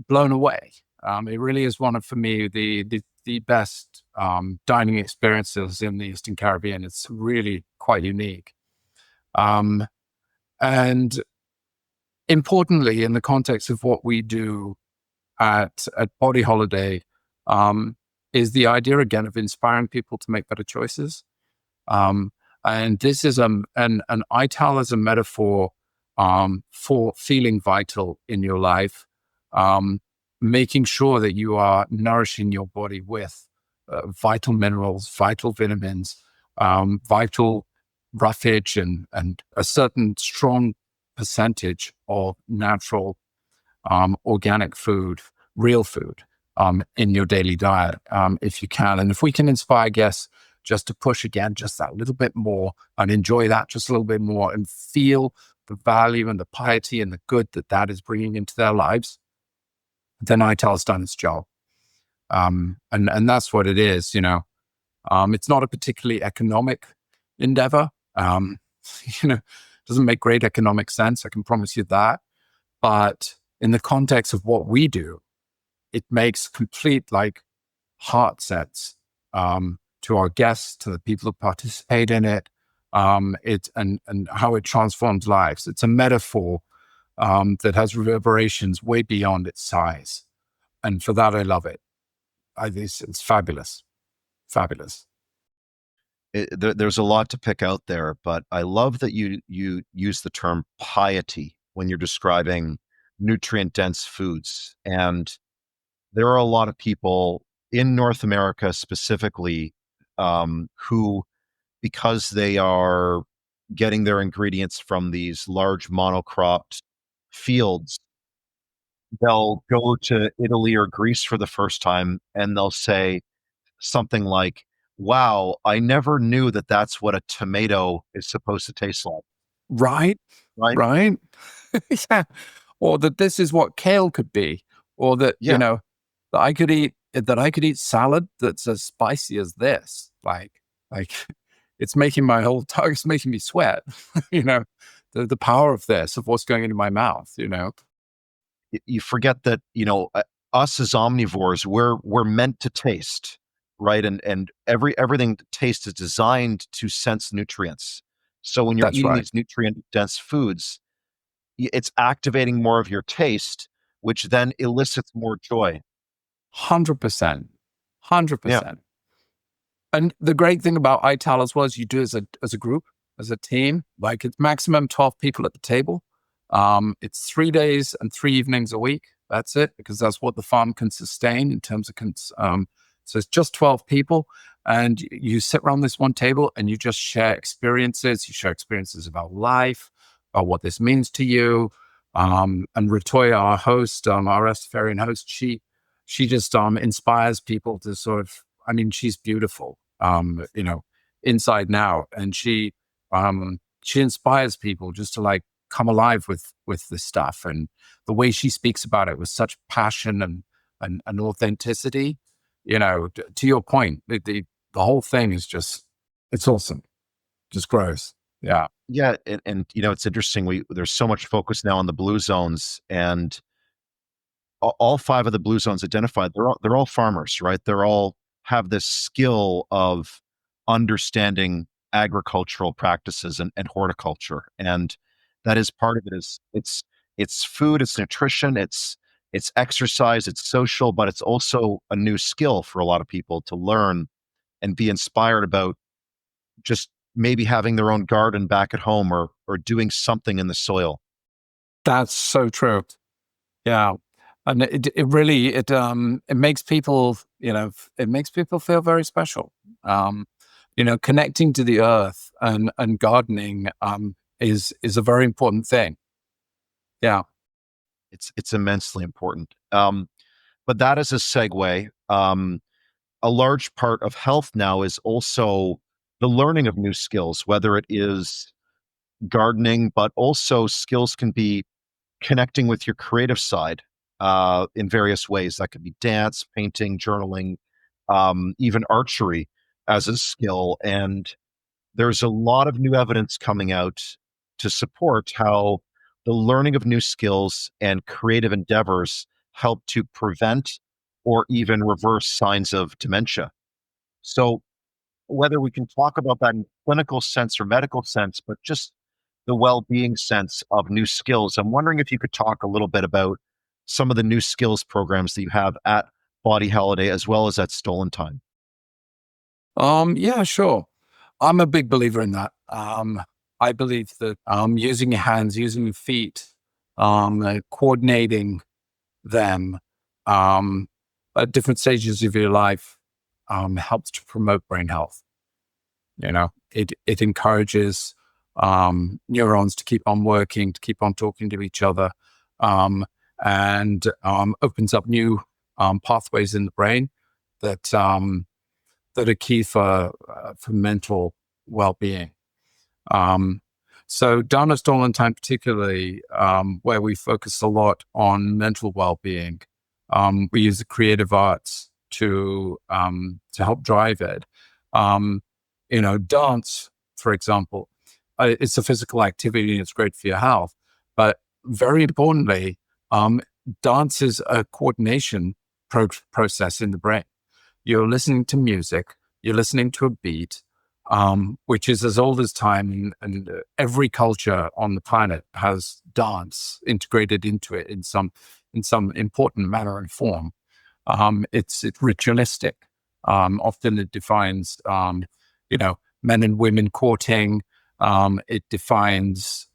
blown away. It really is one of, for me, the best dining experiences in the Eastern Caribbean. It's really quite unique. And importantly, in the context of what we do at BodyHoliday, is the idea, again, of inspiring people to make better choices. And this is an ITAL as a metaphor for feeling vital in your life, making sure that you are nourishing your body with vital minerals, vital vitamins, vital roughage, and a certain strong percentage of natural organic food, real food, in your daily diet, if you can. And if we can inspire guests just to push again, just that little bit more, and enjoy that just a little bit more, and feel the value and the piety and the good that is bringing into their lives, then ITAL's done its job. And that's what it is, It's not a particularly economic endeavor. Doesn't make great economic sense, I can promise you that. But in the context of what we do, it makes complete heart sense to our guests, to the people who participate in it, and how it transforms lives. It's a metaphor that has reverberations way beyond its size. And for that, I love it. It's fabulous. Fabulous. There's a lot to pick out there, but I love that you use the term piety when you're describing nutrient dense foods. And there are a lot of people in North America specifically, who, because they are getting their ingredients from these large monocropped fields, they'll go to Italy or Greece for the first time and they'll say something like, "Wow, I never knew that that's what a tomato is supposed to taste like." Right. Right? Right. Yeah. Or that this is what kale could be, or that, Yeah. that I could eat salad that's as spicy as this. Like it's making my whole it's making me sweat, you know, the power of this, of what's going into my mouth. You forget that, us as omnivores, we're meant to taste, right? And everything that tastes is designed to sense nutrients. So when you're That's eating right. these nutrient dense foods, it's activating more of your taste, which then elicits more joy. 100%. Yeah. 100%. And the great thing about ITAL as well is you do as a group, as a team. Like it's maximum 12 people at the table. It's 3 days and 3 evenings a week. That's it, because that's what the farm can sustain in terms of so it's just 12 people, and you sit around this one table and you just share experiences. You share experiences about life, about what this means to you. And Ratoya, our host, our Rastafarian host, she just inspires people to sort of, I mean, she's beautiful, inside now. And she inspires people just to like come alive with this stuff. And the way she speaks about it with such passion and authenticity, to your point, the whole thing is just, it's awesome. Just grows. Yeah. Yeah. And it's interesting. There's so much focus now on the blue zones, and all five of the blue zones identified, they're all farmers, right? They're all have this skill of understanding agricultural practices and horticulture, and that is part of it. Is it's food, it's nutrition, it's exercise, it's social, but it's also a new skill for a lot of people to learn and be inspired about, just maybe having their own garden back at home, or doing something in the soil. That's so true. Yeah. And it really, it makes people, it makes people feel very special. Um, Connecting to the earth and gardening, is a very important thing. Yeah. It's immensely important. But that is a segue. A large part of health now is also the learning of new skills, whether it is gardening, but also skills can be connecting with your creative side, in various ways. That could be dance, painting, journaling, even archery as a skill. And there's a lot of new evidence coming out to support how the learning of new skills and creative endeavors help to prevent or even reverse signs of dementia. So, whether we can talk about that in clinical sense or medical sense, but just the well-being sense of new skills, I'm wondering if you could talk a little bit about some of the new skills programs that you have at Body Holiday as well as at StolenTime. Yeah, sure. I'm a big believer in that. I believe that using your hands, using your feet, coordinating them um, at different stages of your life helps to promote brain health. It encourages neurons to keep on working, to keep on talking to each other, um, and opens up new pathways in the brain that that are key for mental well-being. Um, so down at StolenTime particularly, where we focus a lot on mental well-being, we use the creative arts to help drive it. Um, Dance, for example, it's a physical activity and it's great for your health. But very importantly, um, dance is a coordination process in the brain. You're listening to music, you're listening to a beat, which is as old as time, and every culture on the planet has dance integrated into it in some important manner and form. It's ritualistic. Often it defines, men and women courting. It defines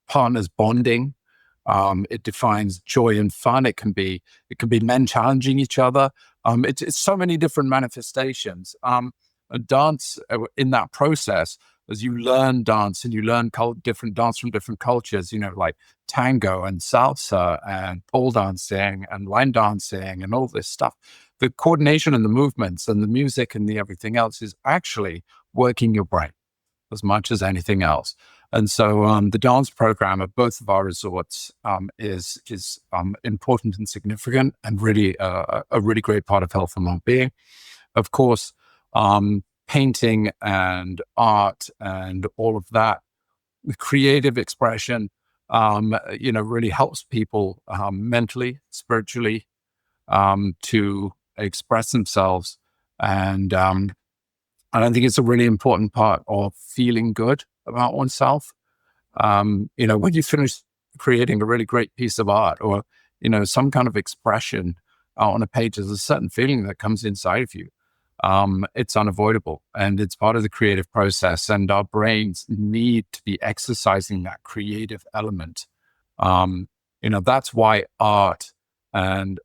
partners bonding. It defines joy and fun. It can be men challenging each other. It's so many different manifestations. A dance in that process, as you learn dance and you learn different dance from different cultures, like tango and salsa and pole dancing and line dancing and all this stuff. The coordination and the movements and the music and the everything else is actually working your brain as much as anything else. And so the dance program at both of our resorts is important and significant, and really a really great part of health and well-being. Of course, painting and art and all of that, the creative expression, really helps people mentally, spiritually, to express themselves. And I think it's a really important part of feeling good about oneself. When you finish creating a really great piece of art, or, some kind of expression on a page, there's a certain feeling that comes inside of you. It's unavoidable, and it's part of the creative process, and our brains need to be exercising that creative element. That's why art and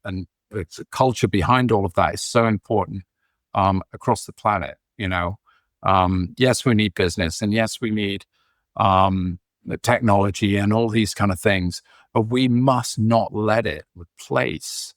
the culture behind all of that is so important across the planet. Yes, we need business, and yes, we need the technology and all these kind of things, but we must not let it replace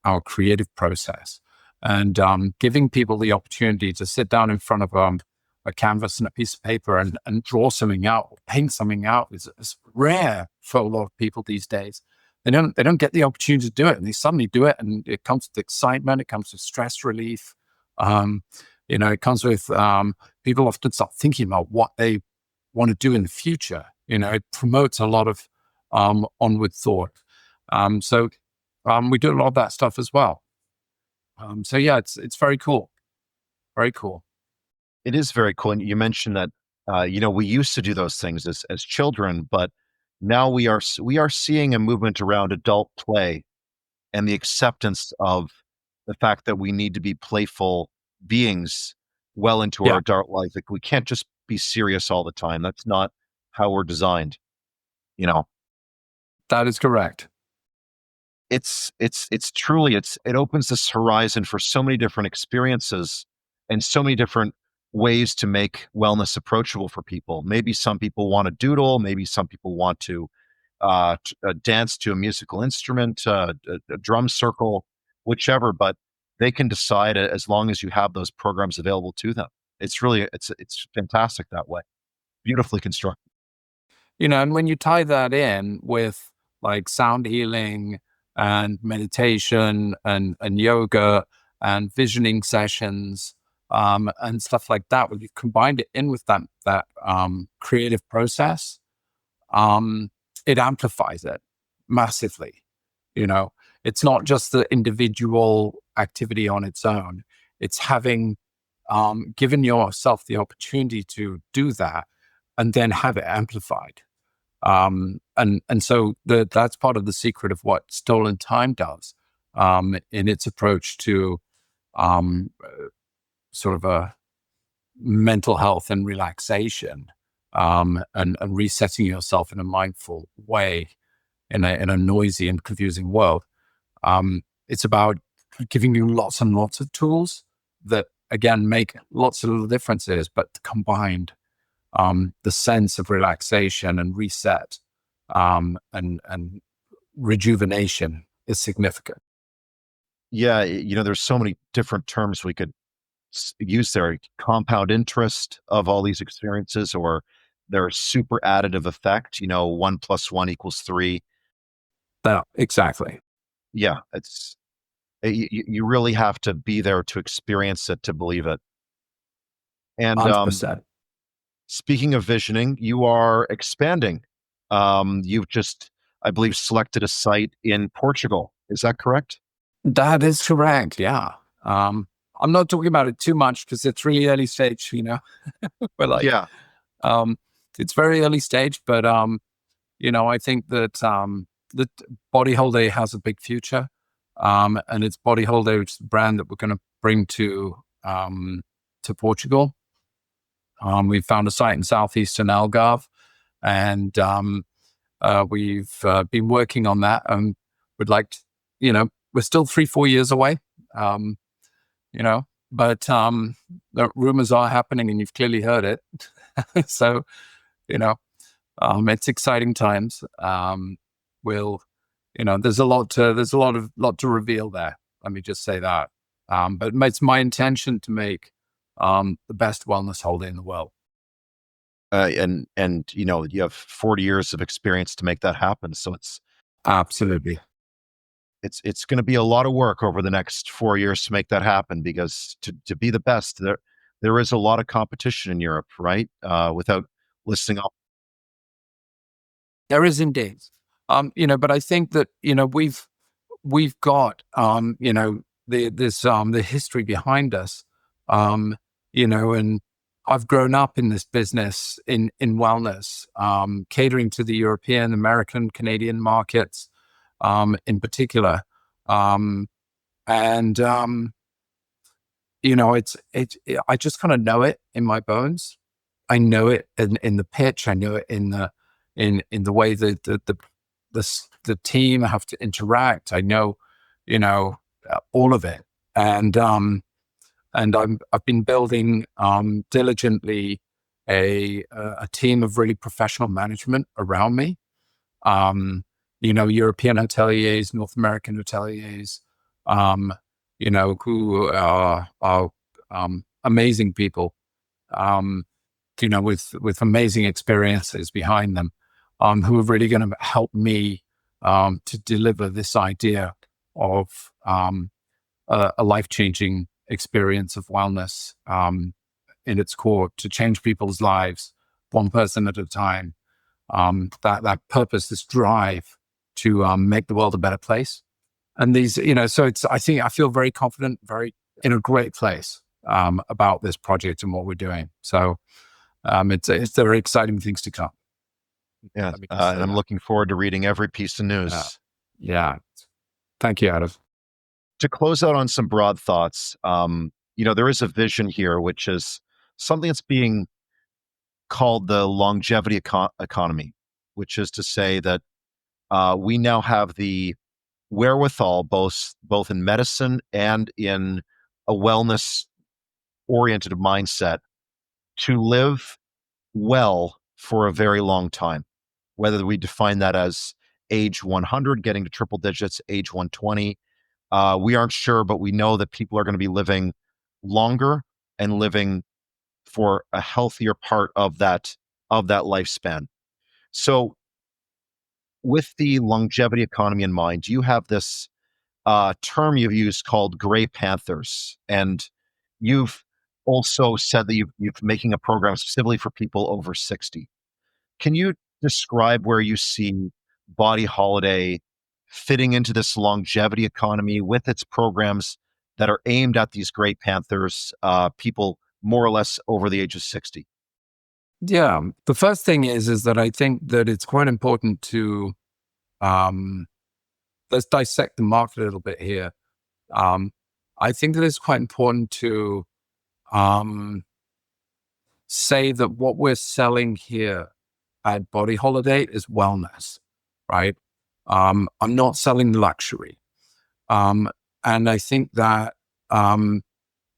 our creative process. And giving people the opportunity to sit down in front of a canvas and a piece of paper and draw something out, or paint something out is rare for a lot of people these days. They don't get the opportunity to do it, and they suddenly do it, and it comes with excitement. It comes with stress relief. It comes with people often start thinking about what they want to do in the future. It promotes a lot of onward thought. So we do a lot of that stuff as well. So yeah, it's very cool. Very cool. It is very cool. And you mentioned that, we used to do those things as children, but now we are seeing a movement around adult play and the acceptance of the fact that we need to be playful beings well into our Yeah, adult life. Like, we can't just be serious all the time. That's not how we're designed. You know, that is correct. it's truly, it opens this horizon for so many different experiences and so many different ways to make wellness approachable for people. Maybe some people want to doodle, maybe some people want to dance to a musical instrument, a drum circle, whichever, but they can decide as long as you have those programs available to them. It's fantastic that way. Beautifully constructed. And when you tie that in with like sound healing and meditation and yoga and visioning sessions, and stuff like that, when you combined it in with that creative process, um, it amplifies it massively. You know, it's not just the individual activity on its own. It's having given yourself the opportunity to do that and then have it amplified. And so that's part of the secret of what StolenTime does in its approach to um, sort of a mental health and relaxation, and resetting yourself in a mindful way in a noisy and confusing world. It's about giving you lots and lots of tools that again make lots of little differences, but combined, the sense of relaxation and reset, and rejuvenation is significant. Yeah, there's so many different terms we could use there. Compound interest of all these experiences, or their super additive effect. 1 + 1 = 3. Exactly. Yeah, you really have to be there to experience it to believe it. And 100%. speaking of visioning, you are expanding. You've just, I believe, selected a site in Portugal. Is that correct? That is correct. Yeah. I'm not talking about it too much because it's really early stage, but like, Yeah. um, it's very early stage, but, I think that BodyHoliday has a big future. And it's BodyHoliday, which is the brand that we're going to bring to Portugal. We found a site in southeastern Algarve, and we've been working on that. And would like to, we're still 3-4 years away. Um, but the rumors are happening, and you've clearly heard it. So, you know, it's exciting times. We'll, there's a lot to reveal there. Let me just say that. But it's my intention to make the best wellness holiday in the world. And you have 40 years of experience to make that happen. So Absolutely. it's going to be a lot of work over the next 4 years to make that happen, because to be the best, there is a lot of competition in Europe, right? Without listing off. There is indeed. But I think that, we've got, the history behind us, and I've grown up in this business in wellness, catering to the European, American, Canadian markets, in particular. Um, and, I just kind of know it in my bones. I know it in the pitch. I know it in the way that the team have to interact. I know, all of it. And I've been building diligently a team of really professional management around me. European hoteliers, North American hoteliers, who are amazing people, um, with amazing experiences behind them, who are really going to help me to deliver this idea of a life-changing experience of wellness in its core, to change people's lives one person at a time. That purpose, this drive to make the world a better place. And these, so I feel very confident, very in a great place about this project and what we're doing. So it's very exciting things to come. Yeah, Let me just say and I'm that. looking forward to reading every piece of Yeah. news. Yeah. Thank you, Adam. To close out on some broad thoughts, there is a vision here, which is something that's being called the longevity economy, which is to say that we now have the wherewithal, both in medicine and in a wellness oriented mindset, to live well for a very long time. Whether we define that as age 100, getting to triple digits, age 120, we aren't sure, but we know that people are going to be living longer and living for a healthier part of that lifespan. So, with the longevity economy in mind, you have this term you've used called gray panthers, and you've also said that you're making a program specifically for people over 60. Can you describe where you see Body Holiday fitting into this longevity economy with its programs that are aimed at these gray panthers, people more or less over the age of 60? Yeah. The first thing is that I think that it's quite important to um, let's dissect the market a little bit here. Um, I think that it's quite important to um, say that what we're selling here at Body Holiday is wellness, right? I'm not selling luxury. Um, and I think that um,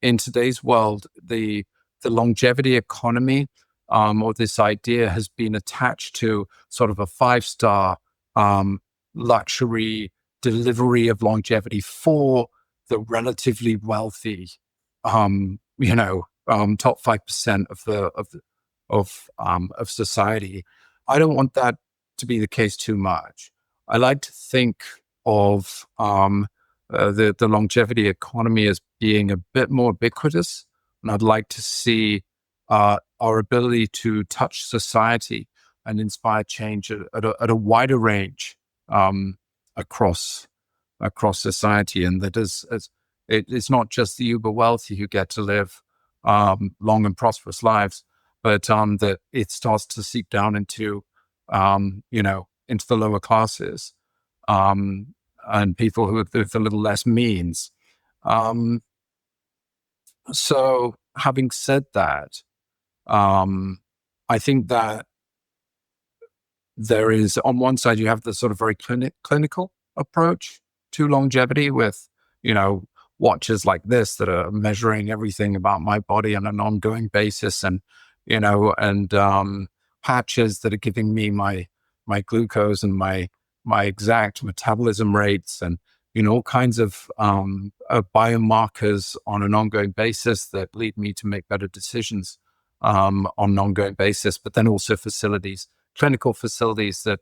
in today's world, the longevity economy, or this idea, has been attached to sort of a 5-star um, luxury delivery of longevity for the relatively wealthy, top 5% of society. I don't want that to be the case too much. I like to think of the longevity economy as being a bit more ubiquitous. And I'd like to see our ability to touch society and inspire change at a wider range um, across society. And that it's not just the uber wealthy who get to live long and prosperous lives, but that it starts to seep down into, into the lower classes, and people who have a little less means. Um, so having said that, I think that there is, on one side, you have the sort of very clinical approach to longevity with, you know, watches like this that are measuring everything about my body on an ongoing basis, and, patches that are giving me my glucose and my exact metabolism rates, and, all kinds of biomarkers on an ongoing basis that lead me to make better decisions on an ongoing basis, but then also clinical facilities that,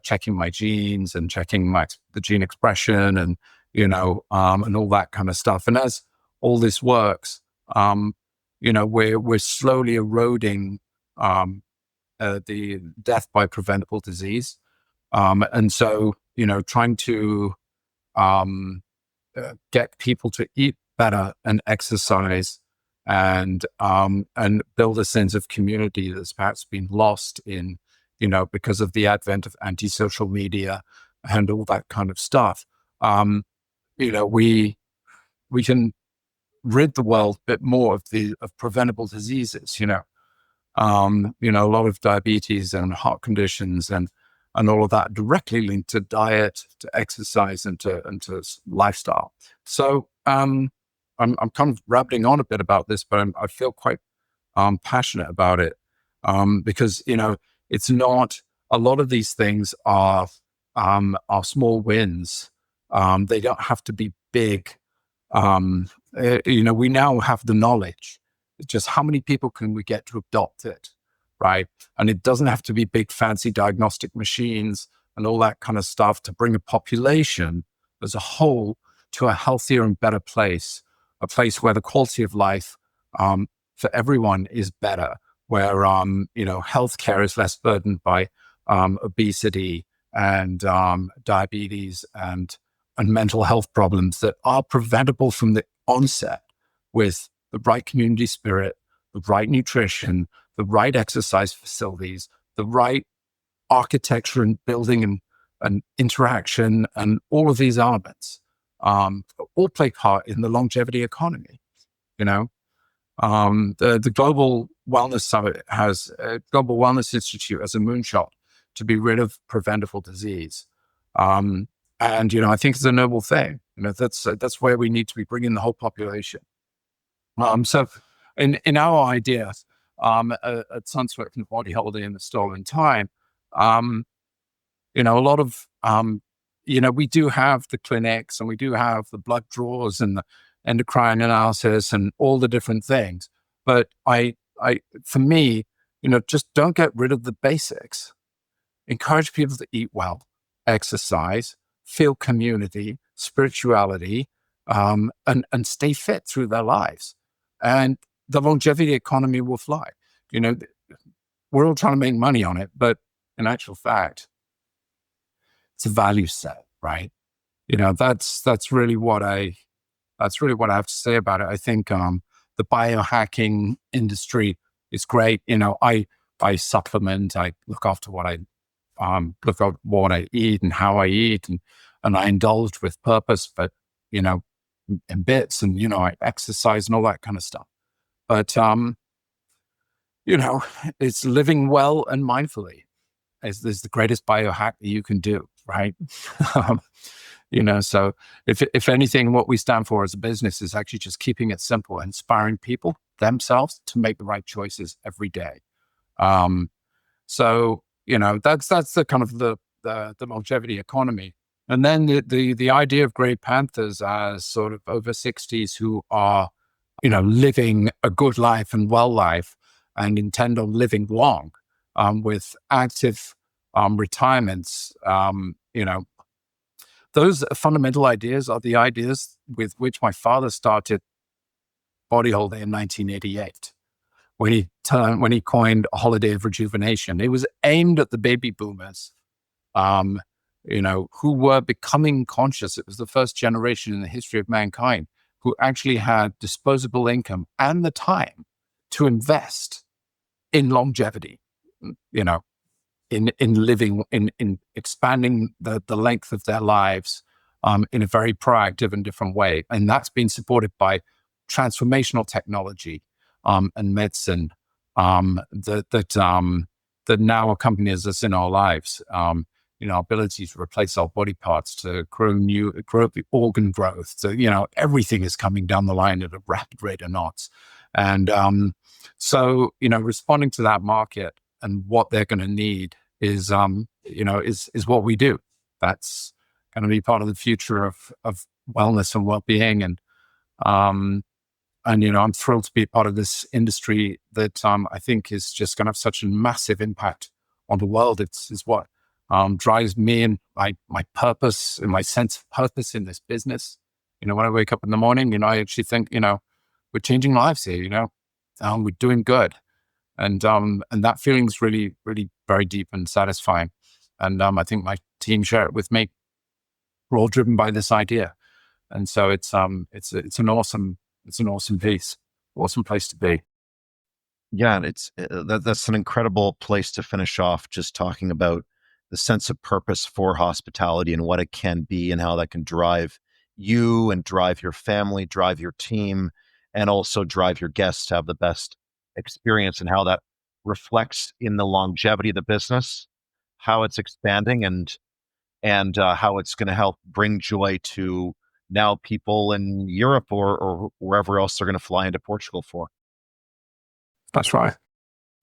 checking my genes and checking the gene expression, and, and all that kind of stuff. And as all this works, we're slowly eroding the death by preventable disease. And so, trying to get people to eat better and exercise, and build a sense of community that's perhaps been lost in, because of the advent of anti-social media and all that kind of stuff. We can rid the world a bit more of preventable diseases. A lot of diabetes and heart conditions and all of that directly linked to diet, to exercise, and to lifestyle. So I'm kind of rambling on a bit about this, but I feel quite passionate about it, because it's not, a lot of these things are small wins. They don't have to be big. We now have the knowledge. It's just how many people can we get to adopt it, right? And it doesn't have to be big, fancy diagnostic machines and all that kind of stuff to bring a population as a whole to a healthier and better place, a place where the quality of life for everyone is better, where healthcare is less burdened by obesity and diabetes and mental health problems that are preventable from the onset with the right community spirit, the right nutrition, the right exercise facilities, the right architecture and building and interaction, and all of these elements all play part in the longevity economy. The Global Wellness Summit has Global Wellness Institute as a moonshot to be rid of preventable disease. And, I think it's a noble thing. That's where we need to be bringing the whole population. So in our ideas, at SunSwept and BodyHoliday and StolenTime, a lot of, we do have the clinics, and we do have the blood draws and the endocrine analysis and all the different things. But for me, just don't get rid of the basics. Encourage people to eat well, exercise, feel community, spirituality, and stay fit through their lives. And the longevity economy will fly. We're all trying to make money on it, but in actual fact, it's a value set, right? That's really what I have to say about it. I think the biohacking industry is great. I supplement, I look after what I eat and how I eat, and I indulge with purpose, but in bits, and I exercise and all that kind of stuff. But it's living well and mindfully is the greatest biohack that you can do, right? So if anything, what we stand for as a business is actually just keeping it simple, inspiring people themselves to make the right choices every day. So that's the kind of the longevity economy. And then the idea of Grey Panthers as sort of over 60s who are, living a good life and well life, and intend on living long, with active retirements. Those fundamental ideas are the ideas with which my father started BodyHoliday in 1988. When he coined a holiday of rejuvenation. It was aimed at the baby boomers, who were becoming conscious. It was the first generation in the history of mankind who actually had disposable income and the time to invest in longevity, in living, in expanding the length of their lives in a very proactive and different way. And that's been supported by transformational technology and medicine that now accompanies us in our lives. Our ability to replace our body parts, to grow the organ growth. So, everything is coming down the line at a rapid rate of knots. And so, responding to that market and what they're going to need is what we do. That's going to be part of the future of wellness and well-being. And I'm thrilled to be a part of this industry that I think is just going to have such a massive impact on the world. It's what drives me and my purpose and my sense of purpose in this business. When I wake up in the morning, I actually think, we're changing lives here, we're doing good. And that feeling is really, really very deep and satisfying. And I think my team share it with me. We're all driven by this idea. And so it's an awesome piece, awesome place to be. Yeah, and that's an incredible place to finish off, just talking about the sense of purpose for hospitality and what it can be and how that can drive you and drive your family, drive your team, and also drive your guests to have the best experience, and how that reflects in the longevity of the business, how it's expanding, and how it's going to help bring joy to now people in Europe or wherever else they're going to fly into Portugal for. That's right.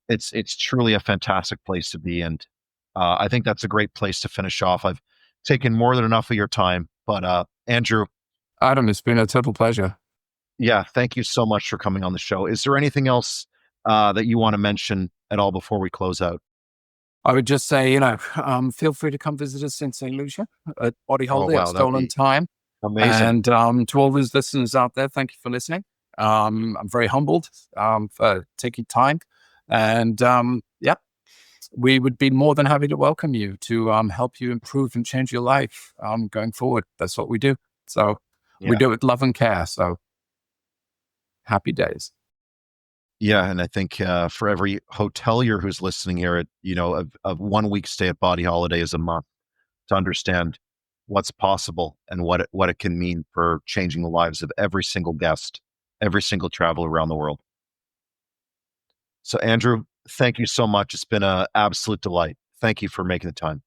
It's truly a fantastic place to be, and I think that's a great place to finish off. I've taken more than enough of your time, but Andrew, Adam, it's been a total pleasure. yeah, thank you so much for coming on the show. Is there anything else that you want to mention at all before we close out? I would just say, feel free to come visit us in St. Lucia at BodyHoliday at Wow, that'd be StolenTime. amazing. And to all those listeners out there, thank you for listening. I'm very humbled for taking time. And we would be more than happy to welcome you to help you improve and change your life going forward. That's what we do. So we do it with love and care. So happy days. Yeah, and I think for every hotelier who's listening here, a 1 week stay at BodyHoliday is a month to understand what's possible and what it can mean for changing the lives of every single guest, every single traveler around the world. So, Andrew, thank you so much. It's been an absolute delight. Thank you for making the time.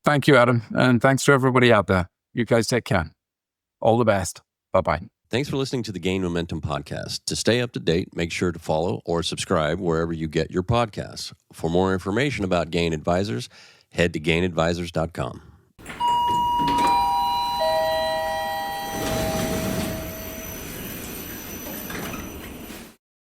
Thank you, Adam. And thanks to everybody out there. You guys take care. All the best. Bye-bye. Thanks for listening to the Gain Momentum podcast. To stay up to date, make sure to follow or subscribe wherever you get your podcasts. For more information about Gain Advisors, head to gainadvisors.com.